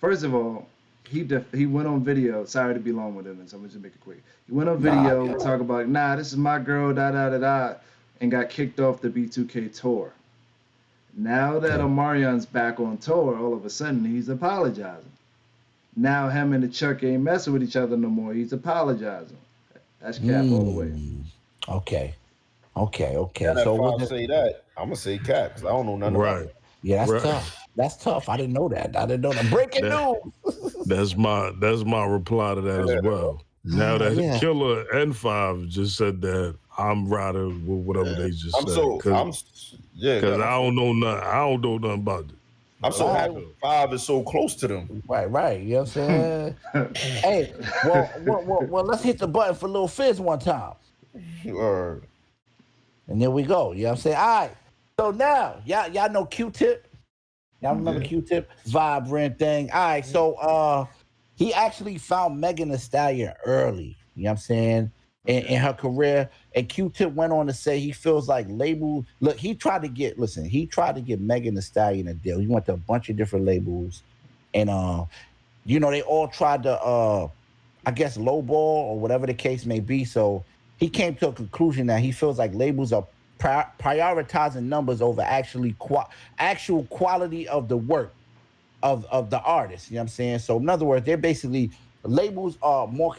First of all, he went on video. Sorry to be long-winded, so I'm gonna just make it quick. He went on video talk about, this is my girl, and got kicked off the B2K tour. Now that Omarion's back on tour, all of a sudden he's apologizing. Now him and the Chuck ain't messing with each other no more. He's apologizing. That's cap all the way. Okay. And So if what I say that, I'm gonna say cap because I don't know nothing about Right. it. yeah, that's Right. tough. That's tough. I didn't know that. Breaking news. That's my reply to that as well. Now that Yeah. Killer and 5 just said that, I'm riding with whatever they just said. Because I don't know nothing. I don't know nothing about it. I'm so happy 5 is so close to them. Right. You know what I'm saying? Hey, well, let's hit the button for Lil Fizz one time. Or And there we go. You know what I'm saying? All right. So now, y'all know Q-Tip? Y'all remember Q-Tip? Vibrant thing. All right. So he actually found Megan Thee Stallion early. You know what I'm saying? In her career. And Q-Tip went on to say he feels like label. Look, he tried to get Megan Thee Stallion a deal. He went to a bunch of different labels. And they all tried to I guess lowball or whatever the case may be. So he came to a conclusion that he feels like labels are prioritizing numbers over actual quality of the work of the artist. You know what I'm saying? So in other words, they're basically labels are more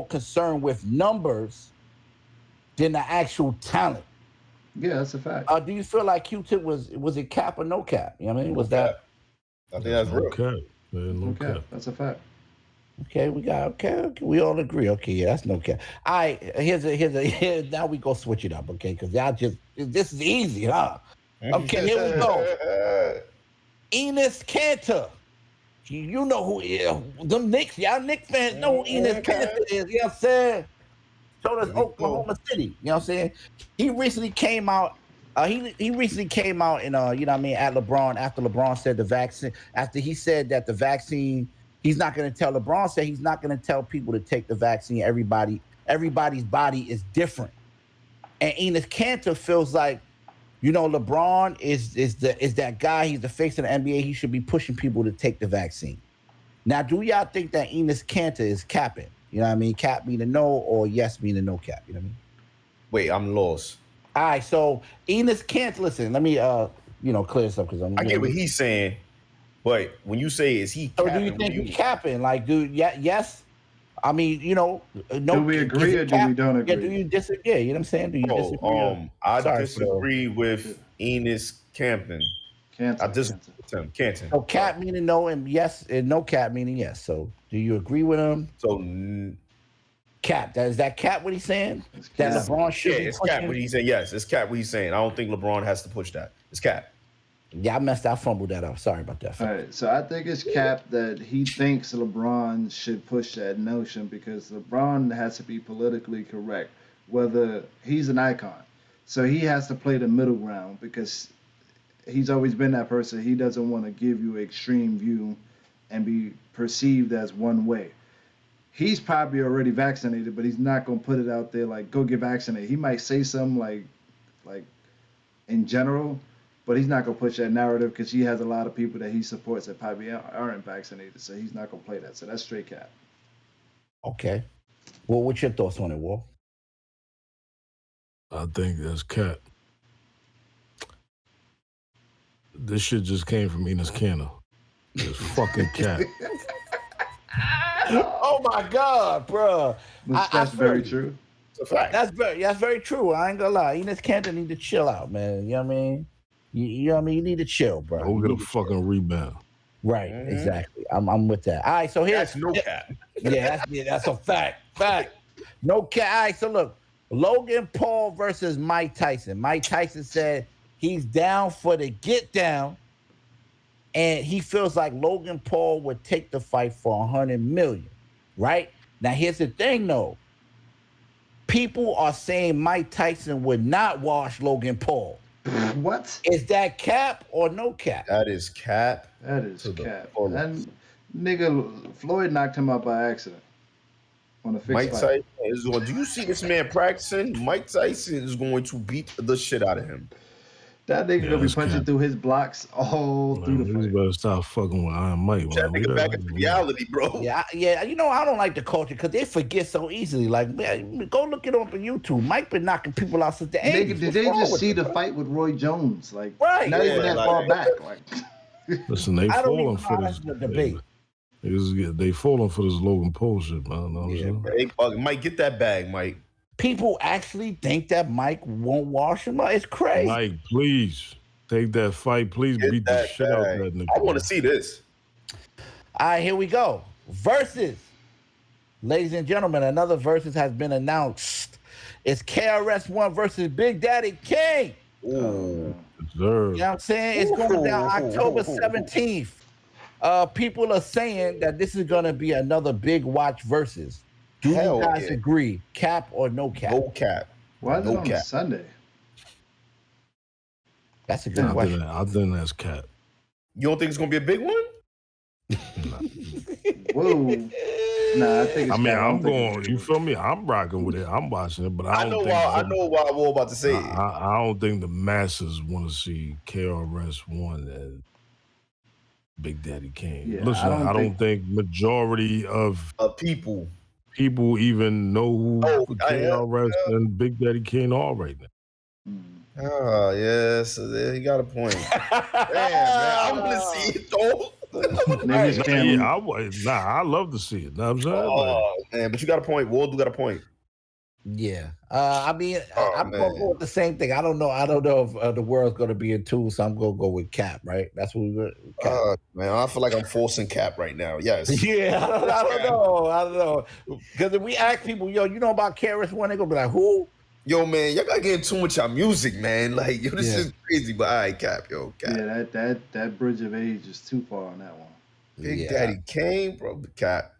concerned with numbers than the actual talent. Yeah, that's a fact. Do you feel like Q-Tip was it cap or no cap? You know what I mean? Was cap. that I think that's real. Okay. No Okay, cap. that's a fact. okay? We all agree. Okay, yeah, that's no cap. All right, here's now we go switch it up, okay? Because this is easy, huh? Okay, here we go. Enes Kanter. You know who he is. Them Knicks, y'all Knicks fans know who Enes Kanter is. You know what I'm saying? So does Oklahoma City. You know what I'm saying? He recently came out. He recently came out and you know what I mean, after LeBron said the vaccine, after he said that the vaccine, he's not going to tell, LeBron said he's not going to tell people to take the vaccine. Everybody's body is different. And Enes Kanter feels like, LeBron is that guy. He's the face of the NBA. He should be pushing people to take the vaccine. Now, do y'all think that Enos Cantor is capping? You know what I mean? Cap meaning no, or yes meaning no cap. You know what I mean? Wait, I'm lost. All right, so Enos Cantor, listen, let me clear this up because I get what he's saying, but when you say is he So capping, do you think he's capping? Like, yes? I mean, no. Do we agree or do we don't agree? Yeah, do you disagree? Yeah, you know what I'm saying? Do you disagree? I disagree with Enos Campton. I disagree with him. Canton. So cap meaning no and yes, and no cap meaning yes. So do you agree with him? So cap. Is that cap what he's saying? That LeBron should be it's cap what he's saying. Yes, it's cap what he's saying. I don't think LeBron has to push that. It's cap. Yeah, I fumbled that up. Sorry about that. All right, so I think it's cap that he thinks LeBron should push that notion because LeBron has to be politically correct, whether he's an icon. So he has to play the middle ground because he's always been that person. He doesn't want to give you an extreme view and be perceived as one way. He's probably already vaccinated, but he's not going to put it out there like, go get vaccinated. He might say something like in general, but he's not going to push that narrative because he has a lot of people that he supports that probably aren't vaccinated. So he's not going to play that. So that's straight cap. Okay. Well, what's your thoughts on it, Wal? I think that's cap. This shit just came from Enos Cantor. It's fucking cap. Oh my God, bro. That's very true. It's a fact. That's very true. I ain't gonna lie. Enos Cantor need to chill out, man. You know what I mean? You know what I mean? You need to chill, bro. Go get a fucking rebound. Right, exactly. I'm with that. All right, so here's no cap. That's a fact. No cap. All right, so look, Logan Paul versus Mike Tyson. Mike Tyson said he's down for the get down, and he feels like Logan Paul would take the fight for $100 million. Right now, here's the thing, though. People are saying Mike Tyson would not wash Logan Paul. What? Is that cap or no cap? That is cap. That is cap. And nigga, Floyd knocked him out by accident on a fixed Mike fight. Tyson is going. Do you see this man practicing? Mike Tyson is going to beat the shit out of him. That nigga gonna be punching through his blocks all through the fight. You better stop fucking with Iron Mike. That nigga back into reality, bro. Yeah. You know, I don't like the culture because they forget so easily. Like, man, go look it up on YouTube. Mike been knocking people out since the 80s. Nigga, did they just see the fight with Roy Jones? Like, right. Not even that far back. Like, listen, they falling for this debate. They falling for this Logan Paul shit, man. Hey, Mike, get that bag, Mike. People actually think that Mike won't wash him out. It's crazy. Mike, please take that fight. Please beat the shit out of that nigga. I want to see this. All right, here we go. Versus. Ladies and gentlemen, another versus has been announced. It's KRS-One versus Big Daddy King. Ooh. You know what I'm saying? It's going down October 17th. People are saying that this is going to be another big watch versus. Do you guys agree? Cap or no cap? No cap. Why is it on Sunday? That's a good question. I think that's cap. You don't think it's gonna be a big one? Whoa. Nah, I think it's I'm going. You feel me? I'm rocking with it. I'm watching it, but I know why we're about to say it. I don't think the masses want to see KRS-One and Big Daddy Kane. Yeah, listen, I don't think majority of people even know who KRS and Big Daddy Kane are right now. Oh, yeah, so there you got a point. Damn, man, I want to see it, though. I love to see it. Know what I'm saying? Oh, man, but you got a point. Ward, you got a point. Yeah. I'm going to go with the same thing. I don't know if the world's going to be in two, so I'm going to go with Cap, right? That's what we're going man, I feel like I'm forcing Cap right now. Yes. Yeah, I don't know. Because if we ask people, you know about KRS-One, they're going to be like, who? Yo, man, y'all got to get in tune with y'all music, man. Like, yo, this is crazy, but all right, Cap. Yeah, that bridge of age is too far on that one. Big Daddy Kane, bro, Cap.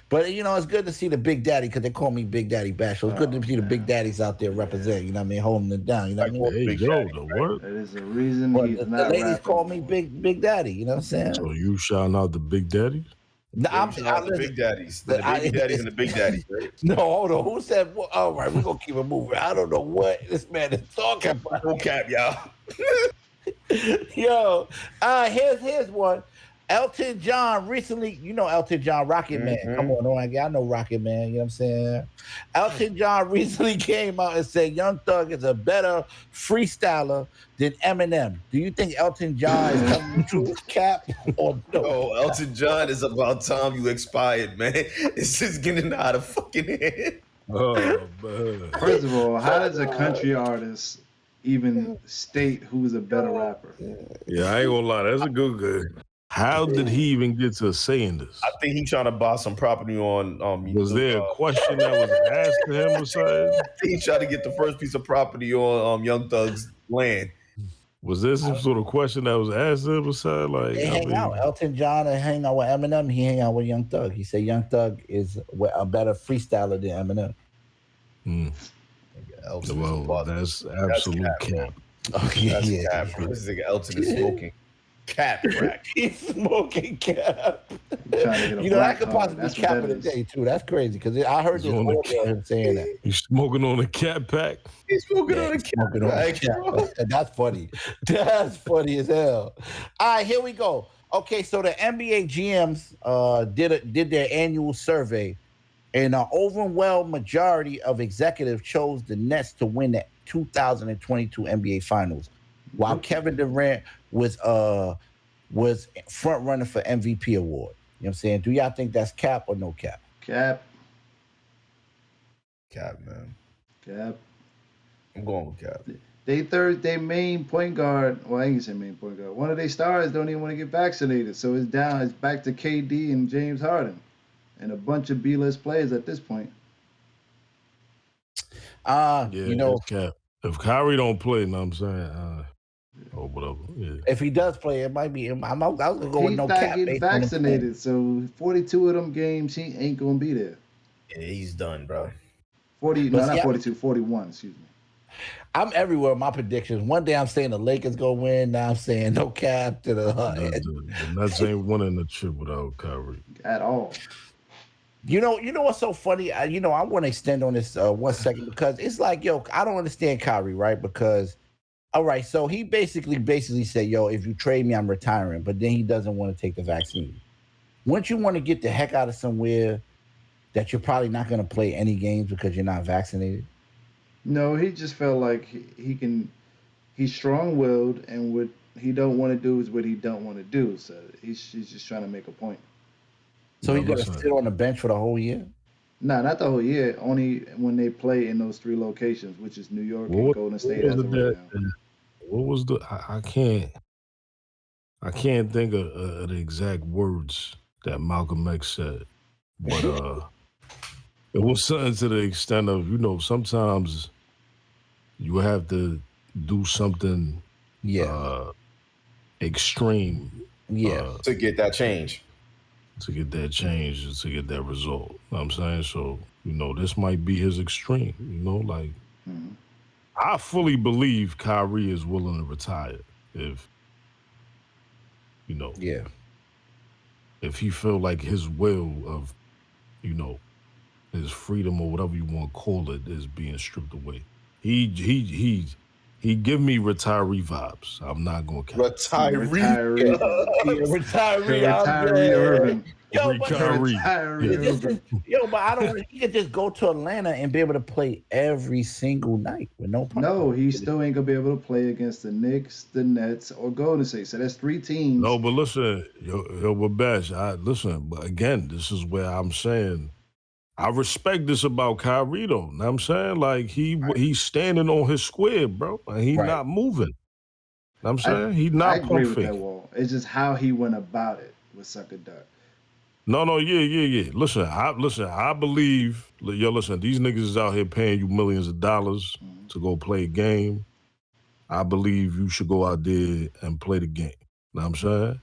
But, you know, it's good to see the Big Daddy because they call me Big Daddy Bash. So it's good to see the Big Daddies out there representing, you know what I mean, holding it down. You know what I mean? That is the reason he's the not ladies rapping. call me Big Daddy, you know what I'm saying? So you shouting out the Big Daddy? No, I'm the Big Daddies. The Baby Daddies and the Big Daddies, right? No, hold on. Who said, well, all right, we're going to keep it moving. I don't know what this man is talking about. No cap, y'all. Yo, here's one. Elton John recently, you know Elton John, Rocket Man. Come on, I know Rocket Man, you know what I'm saying? Elton John recently came out and said Young Thug is a better freestyler than Eminem. Do you think Elton John is telling the truth, Cap, or no? Oh, Elton John, is about time you expired, man. This is getting out of fucking hand. Oh man. First of all, how does a country artist even state who's a better rapper? Yeah, I ain't gonna lie. That's a good. How did he even get to saying this? I think he's trying to buy some property on. Was there a question that was asked to him or something? I think he tried to get the first piece of property on Young Thug's land. Was there some sort of question that was asked to him or something? Like, They hang out. Elton John and hang out with Eminem. He hang out with Young Thug. He said Young Thug is a better freestyler than Eminem. Well, that's absolute cap. Okay, That's cap. This nigga Elton is smoking cap crack. He's smoking cap. Trying to get a You know, that black could card. possibly That's be what cap that of the is. day, too. That's crazy, because I heard this He's on the audio of him saying that. He's smoking on a cat pack. He's smoking Yeah, on a he's cap smoking on a crack. cap. And that's funny. That's funny as hell. All right, here we go. Okay, so the NBA GMs did their annual survey, and an overwhelming majority of executives chose the Nets to win the 2022 NBA Finals, while Kevin Durant was front runner for MVP award. You know what I'm saying? Do y'all think that's cap or no cap? Cap, Cap, man. cap. I'm going with cap. They main point guard. Well, I ain't gonna say main point guard. One of their stars don't even want to get vaccinated, so it's down. It's back to KD and James Harden, and a bunch of B-list players at this point. Yeah, You know, it's cap. If Kyrie don't play, know what I'm saying? Whatever. Yeah. if he does play, it might be. I was gonna go with He's no not cap. getting based on him playing. vaccinated, so 42 of them games he ain't gonna be there. Yeah, he's done, bro. 40, But no, see, not 42, 41. Excuse me. I'm everywhere with my predictions. One day I'm saying the Lakers go win. Now I'm saying no cap to the. The Nets ain't winning the chip without Kyrie. At all. You know what's so funny? I want to extend on this 1 second, because it's like, yo, I don't understand Kyrie, right? Because, all right, so he basically said, yo, if you trade me, I'm retiring. But then he doesn't want to take the vaccine. Wouldn't you want to get the heck out of somewhere that you're probably not going to play any games because you're not vaccinated? No, he just felt like he's strong-willed, and what he don't want to do is what he don't want to do. So he's just trying to make a point. So he's Yeah, going to listen. sit on the bench for the whole year? No, not the whole year. Only when they play in those three locations, which is New York and What- Golden what State was as it of right that- now. What was the? I can't think of the exact words that Malcolm X said, but it was something to the extent of, sometimes you have to do something extreme To get that change. to get that change, to get that result. You know what I'm saying? So, this might be his extreme, like Mhm. I fully believe Kyrie is willing to retire if Yeah. if he feel like his will of, his freedom or whatever you want to call it is being stripped away. He give me retiree vibes. I'm not gonna count. Retiree. Retiree Irving. Yo, but Kyrie. Retiree Irving. but I don't. He could just go to Atlanta and be able to play every single night with no problem. No, he still ain't gonna be able to play against the Knicks, the Nets, or Golden State. So that's three teams. No, but listen, but Bash, but again, this is where I'm saying I respect this about Kyrie though. Know what I'm saying? Like he's standing on his square, bro. And he's Right. not moving. Know what I'm saying? He's I not agree pump with that faking. wall. It's just how he went about it with Sucker Duck. No, yeah. Listen, I believe, listen, these niggas is out here paying you millions of dollars to go play a game. I believe you should go out there and play the game. Know what I'm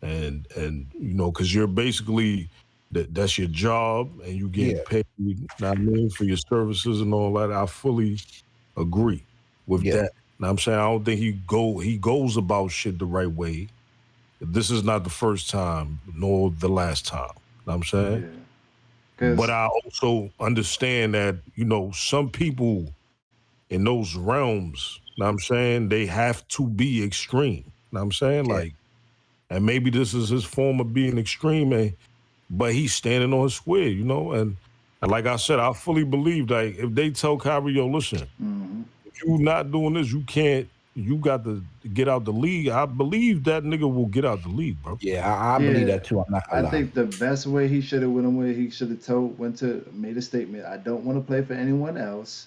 saying? And because you're basically, that's your job and you get paid, know what I mean, for your services and all that. I fully agree with that. Know what I'm saying? I don't think he goes about shit the right way. This is not the first time, nor the last time. Know what I'm saying? Yeah. But I also understand that, some people in those realms, know what I'm saying, they have to be extreme. Know what I'm saying? Like, And maybe this is his form of being extreme, but he's standing on his square, you know? And like I said, I fully believe that if they tell Kyrie, yo, listen, if you're not doing this, you got to get out the league. I believe that nigga will get out the league, bro. Yeah, I believe that too. I'm not gonna I lie. think the best way he should have went away, he should have made a statement. I don't want to play for anyone else,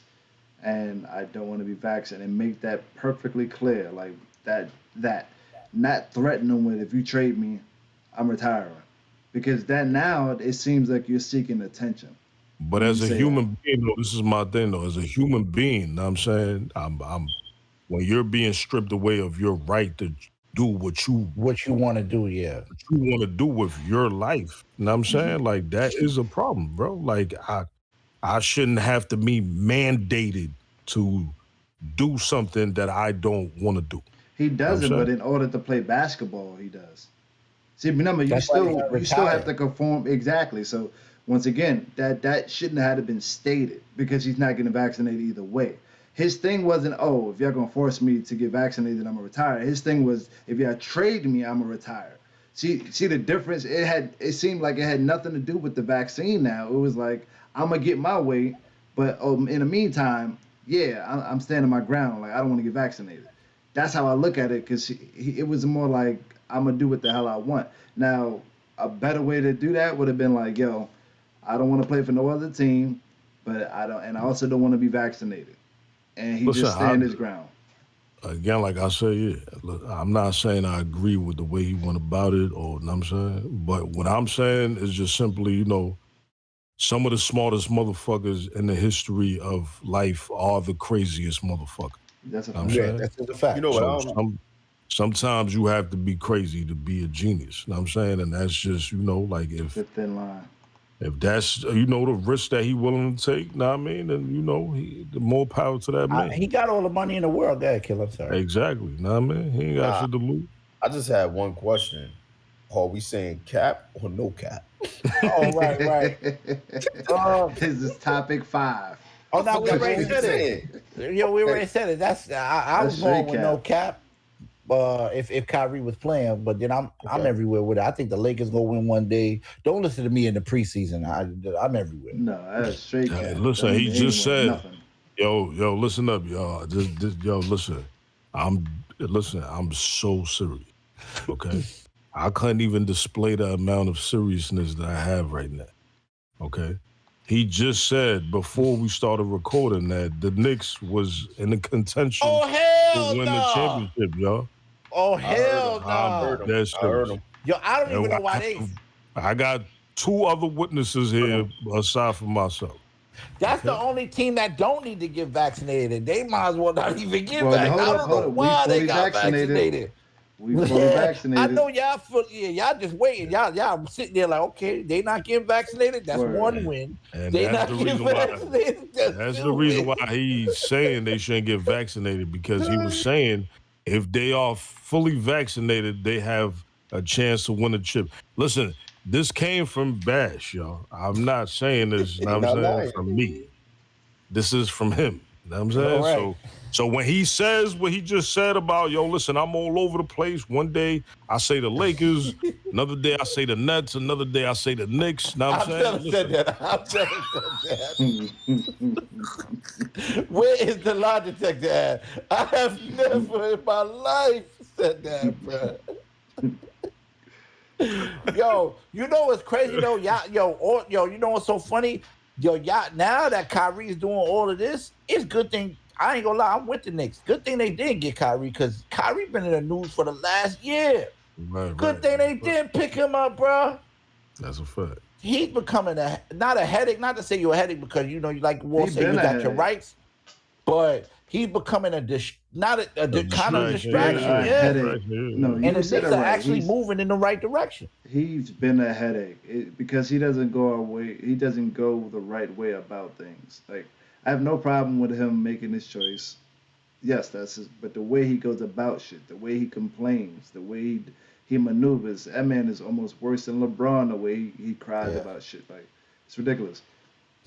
and I don't want to be vaccinated, and make that perfectly clear. Like that, not threaten them with, if you trade me, I'm retiring, because that now it seems like you're seeking attention. But as a human being, though, this is my thing, though. As a human being, know what I'm saying, I'm when you're being stripped away of your right to do what you want to do, yeah. What you want to do with your life. You know what I'm saying? Like, that is a problem, bro. Like, I shouldn't have to be mandated to do something that I don't want to do. He doesn't, but in order to play basketball, he does. See, remember, you still have to conform exactly. So once again, that shouldn't have been stated, because he's not getting vaccinated either way. His thing wasn't, oh, if y'all gonna force me to get vaccinated, I'm gonna retire. His thing was, if y'all trade me, I'm gonna retire. See the difference? It seemed like it had nothing to do with the vaccine. Now it was like, I'm gonna get my way, but in the meantime, yeah, I'm standing my ground. Like, I don't want to get vaccinated. That's how I look at it, because it was more like, I'm gonna do what the hell I want. Now, a better way to do that would have been like, yo, I don't want to play for no other team, but I also don't want to be vaccinated. And he just stand his ground. Again, like I said, yeah, look, I'm not saying I agree with the way he went about it, or you know what I'm saying, but what I'm saying is just simply, you know, some of the smartest motherfuckers in the history of life are the craziest motherfuckers. That's a fact. Yeah, that's a fact. You know what? Sometimes you have to be crazy to be a genius. You know what I'm saying? And that's just, you know, like the thin line. If that's, you know, the risk that he willing to take, know what I mean? And, you know, the more power to that man. He got all the money in the world. Go ahead, Kill. I'm sorry. Exactly. Know what I mean? He ain't got shit to lose. I just had one question. Are we saying cap or no cap? Oh, right. This is topic 5. Oh, no, we already said it. Yo, we already said it. I was going with no cap. If Kyrie was playing, but then I'm everywhere with it. I think the Lakers gonna win one day. Don't listen to me in the preseason. I'm everywhere. No, that's straight cap. Listen, he just said, nothing. Yo, listen up, y'all. Listen. I'm so serious. Okay, I couldn't even display the amount of seriousness that I have right now. Okay. He just said before we started recording that the Knicks was in the contention to win the championship, y'all. Oh, hell no. I heard him. Yo, I don't even know why they... I got 2 other witnesses here aside from myself. That's the only team that don't need to get vaccinated. They might as well not even get vaccinated. I don't know why they got vaccinated. We fully vaccinated. I know y'all y'all just waiting. Y'all sitting there like, okay, they not getting vaccinated. That's one win. And they not getting vaccinated. That's the reason why he's saying they shouldn't get vaccinated, because he was saying if they are fully vaccinated, they have a chance to win a chip. Listen, this came from Bash, y'all. I'm not saying this, you know what I'm saying, from me. This is from him. You know what I'm saying? Right. So when he says what he just said about, yo, listen, I'm all over the place. One day I say the Lakers, another day I say the Nets, another day I say the Knicks. Know what I'm saying? Said that. I've never said that. Where is the lie detector at? I have never in my life said that, bro. Yo, you know what's crazy though? Yo, you know what's so funny? Yo, now that Kyrie's doing all of this, it's a good thing. I ain't gonna lie, I'm with the Knicks. Good thing they didn't get Kyrie, because Kyrie been in the news for the last year. Good thing they didn't pick him up, bro. That's a fact. He's becoming not a headache. Not to say you're a headache, because you know, you like Wall say you got your rights, but he's becoming a kind of distraction. Yeah. No, and the Knicks are actually moving in the right direction. He's been a headache because he doesn't go the right way about things. Like, I have no problem with him making this choice. Yes, but the way he goes about shit, the way he complains, the way he maneuvers, that man is almost worse than LeBron, the way he cries about shit. Like, it's ridiculous.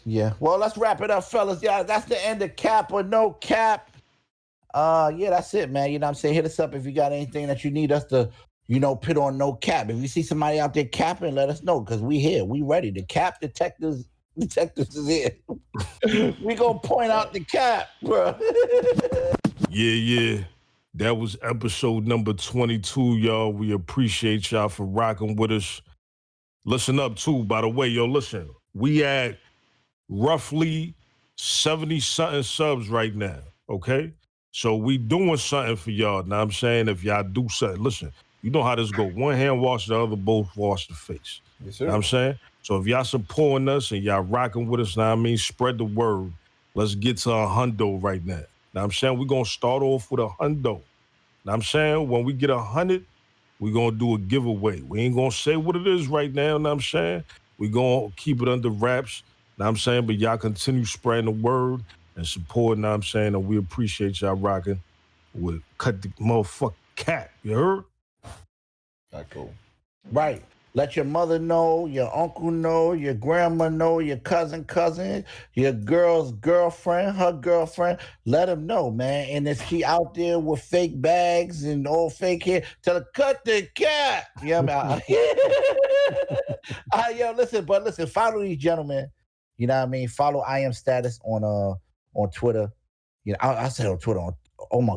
Yeah. Well, let's wrap it up, fellas. Yeah, that's the end of Cap or No Cap. Yeah, that's it, man. You know what I'm saying? Hit us up if you got anything that you need us to put on no cap. If you see somebody out there capping, let us know because we here. We ready. The cap detectives is here. We gonna point out the cap, bro. Yeah. That was episode number 22, y'all. We appreciate y'all for rocking with us. Listen up, too, by the way. Yo, listen. We at roughly 70-something subs right now, okay? So we doing something for y'all. Now I'm saying if y'all do something, listen, you know how this go. One hand wash the other, both wash the face. Yes, sir. Know what I'm saying? So if y'all supporting us and y'all rocking with us, now I mean, spread the word. Let's get to a hundo right now. Now I'm saying we're going to start off with a hundo. Now I'm saying when we get 100, we're going to do a giveaway. We ain't going to say what it is right now, know what I'm saying? We're going to keep it under wraps, know what I'm saying? But y'all continue spreading the word and supporting, know what I'm saying? And we appreciate y'all rocking with Cut the Motherfucking Cap. You heard? That's cool. Right. Let your mother know, your uncle know, your grandma know, your cousin, your girl's girlfriend, her girlfriend. Let them know, man. And if she out there with fake bags and all fake hair, tell her, cut the cap. Yeah, man. Yo, listen, follow these gentlemen. You know what I mean? Follow I Am Status on Twitter. You know, I said on Twitter, on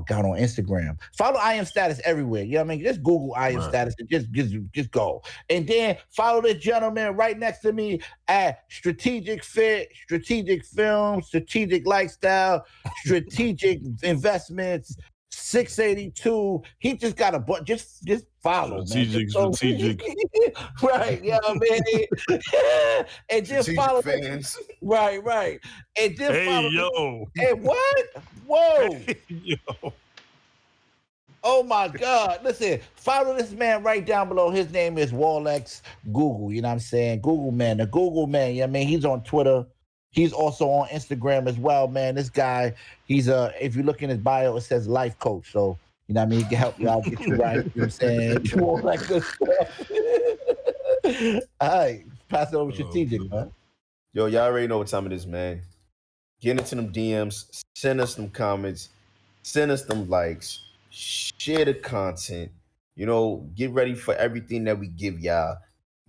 Instagram. Follow I Am Status everywhere. You know what I mean? Just Google I Am Status and just go. And then follow the gentleman right next to me at Strategic Fit, Strategic Film, Strategic Lifestyle, Strategic Investments, 682. He just got a bunch. Just follow, Strategic. Right. Yeah, man. And then follow fans. Right. And then follow. Yo. Hey, what? Whoa. Yo. Oh my God. Listen, follow this man right down below. His name is WALX Google. You know what I'm saying? Google Man. The Google Man. Yeah, man. He's on Twitter. He's also on Instagram as well, man. This guy, he's if you look in his bio, it says life coach. So, you know what I mean? He can help you out, get you right. You know what I'm saying? You all that good stuff. All right. Pass it over strategic, man. Yo, y'all already know what time it is, man. Get into them DMs, send us them comments, send us them likes, share the content. Get ready for everything that we give y'all.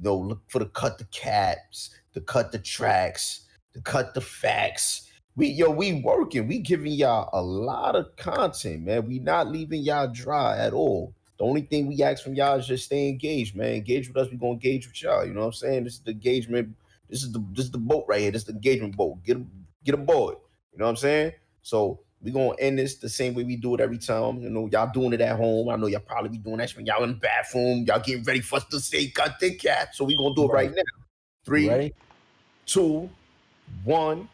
Look for the cut the caps, the cut the tracks, the cut the facts. We working. We giving y'all a lot of content, man. We not leaving y'all dry at all. The only thing we ask from y'all is just stay engaged, man. Engage with us. We gonna engage with y'all. You know what I'm saying? This is the engagement. This is the boat right here. This is the engagement boat. Get aboard. You know what I'm saying? So we gonna end this the same way we do it every time. Y'all doing it at home. I know y'all probably be doing that when y'all in the bathroom. Y'all getting ready for us to say cut the cat. So we gonna do it right now. 3, 2, 1.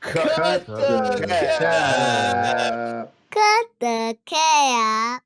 Cut the cap. Cut the cap.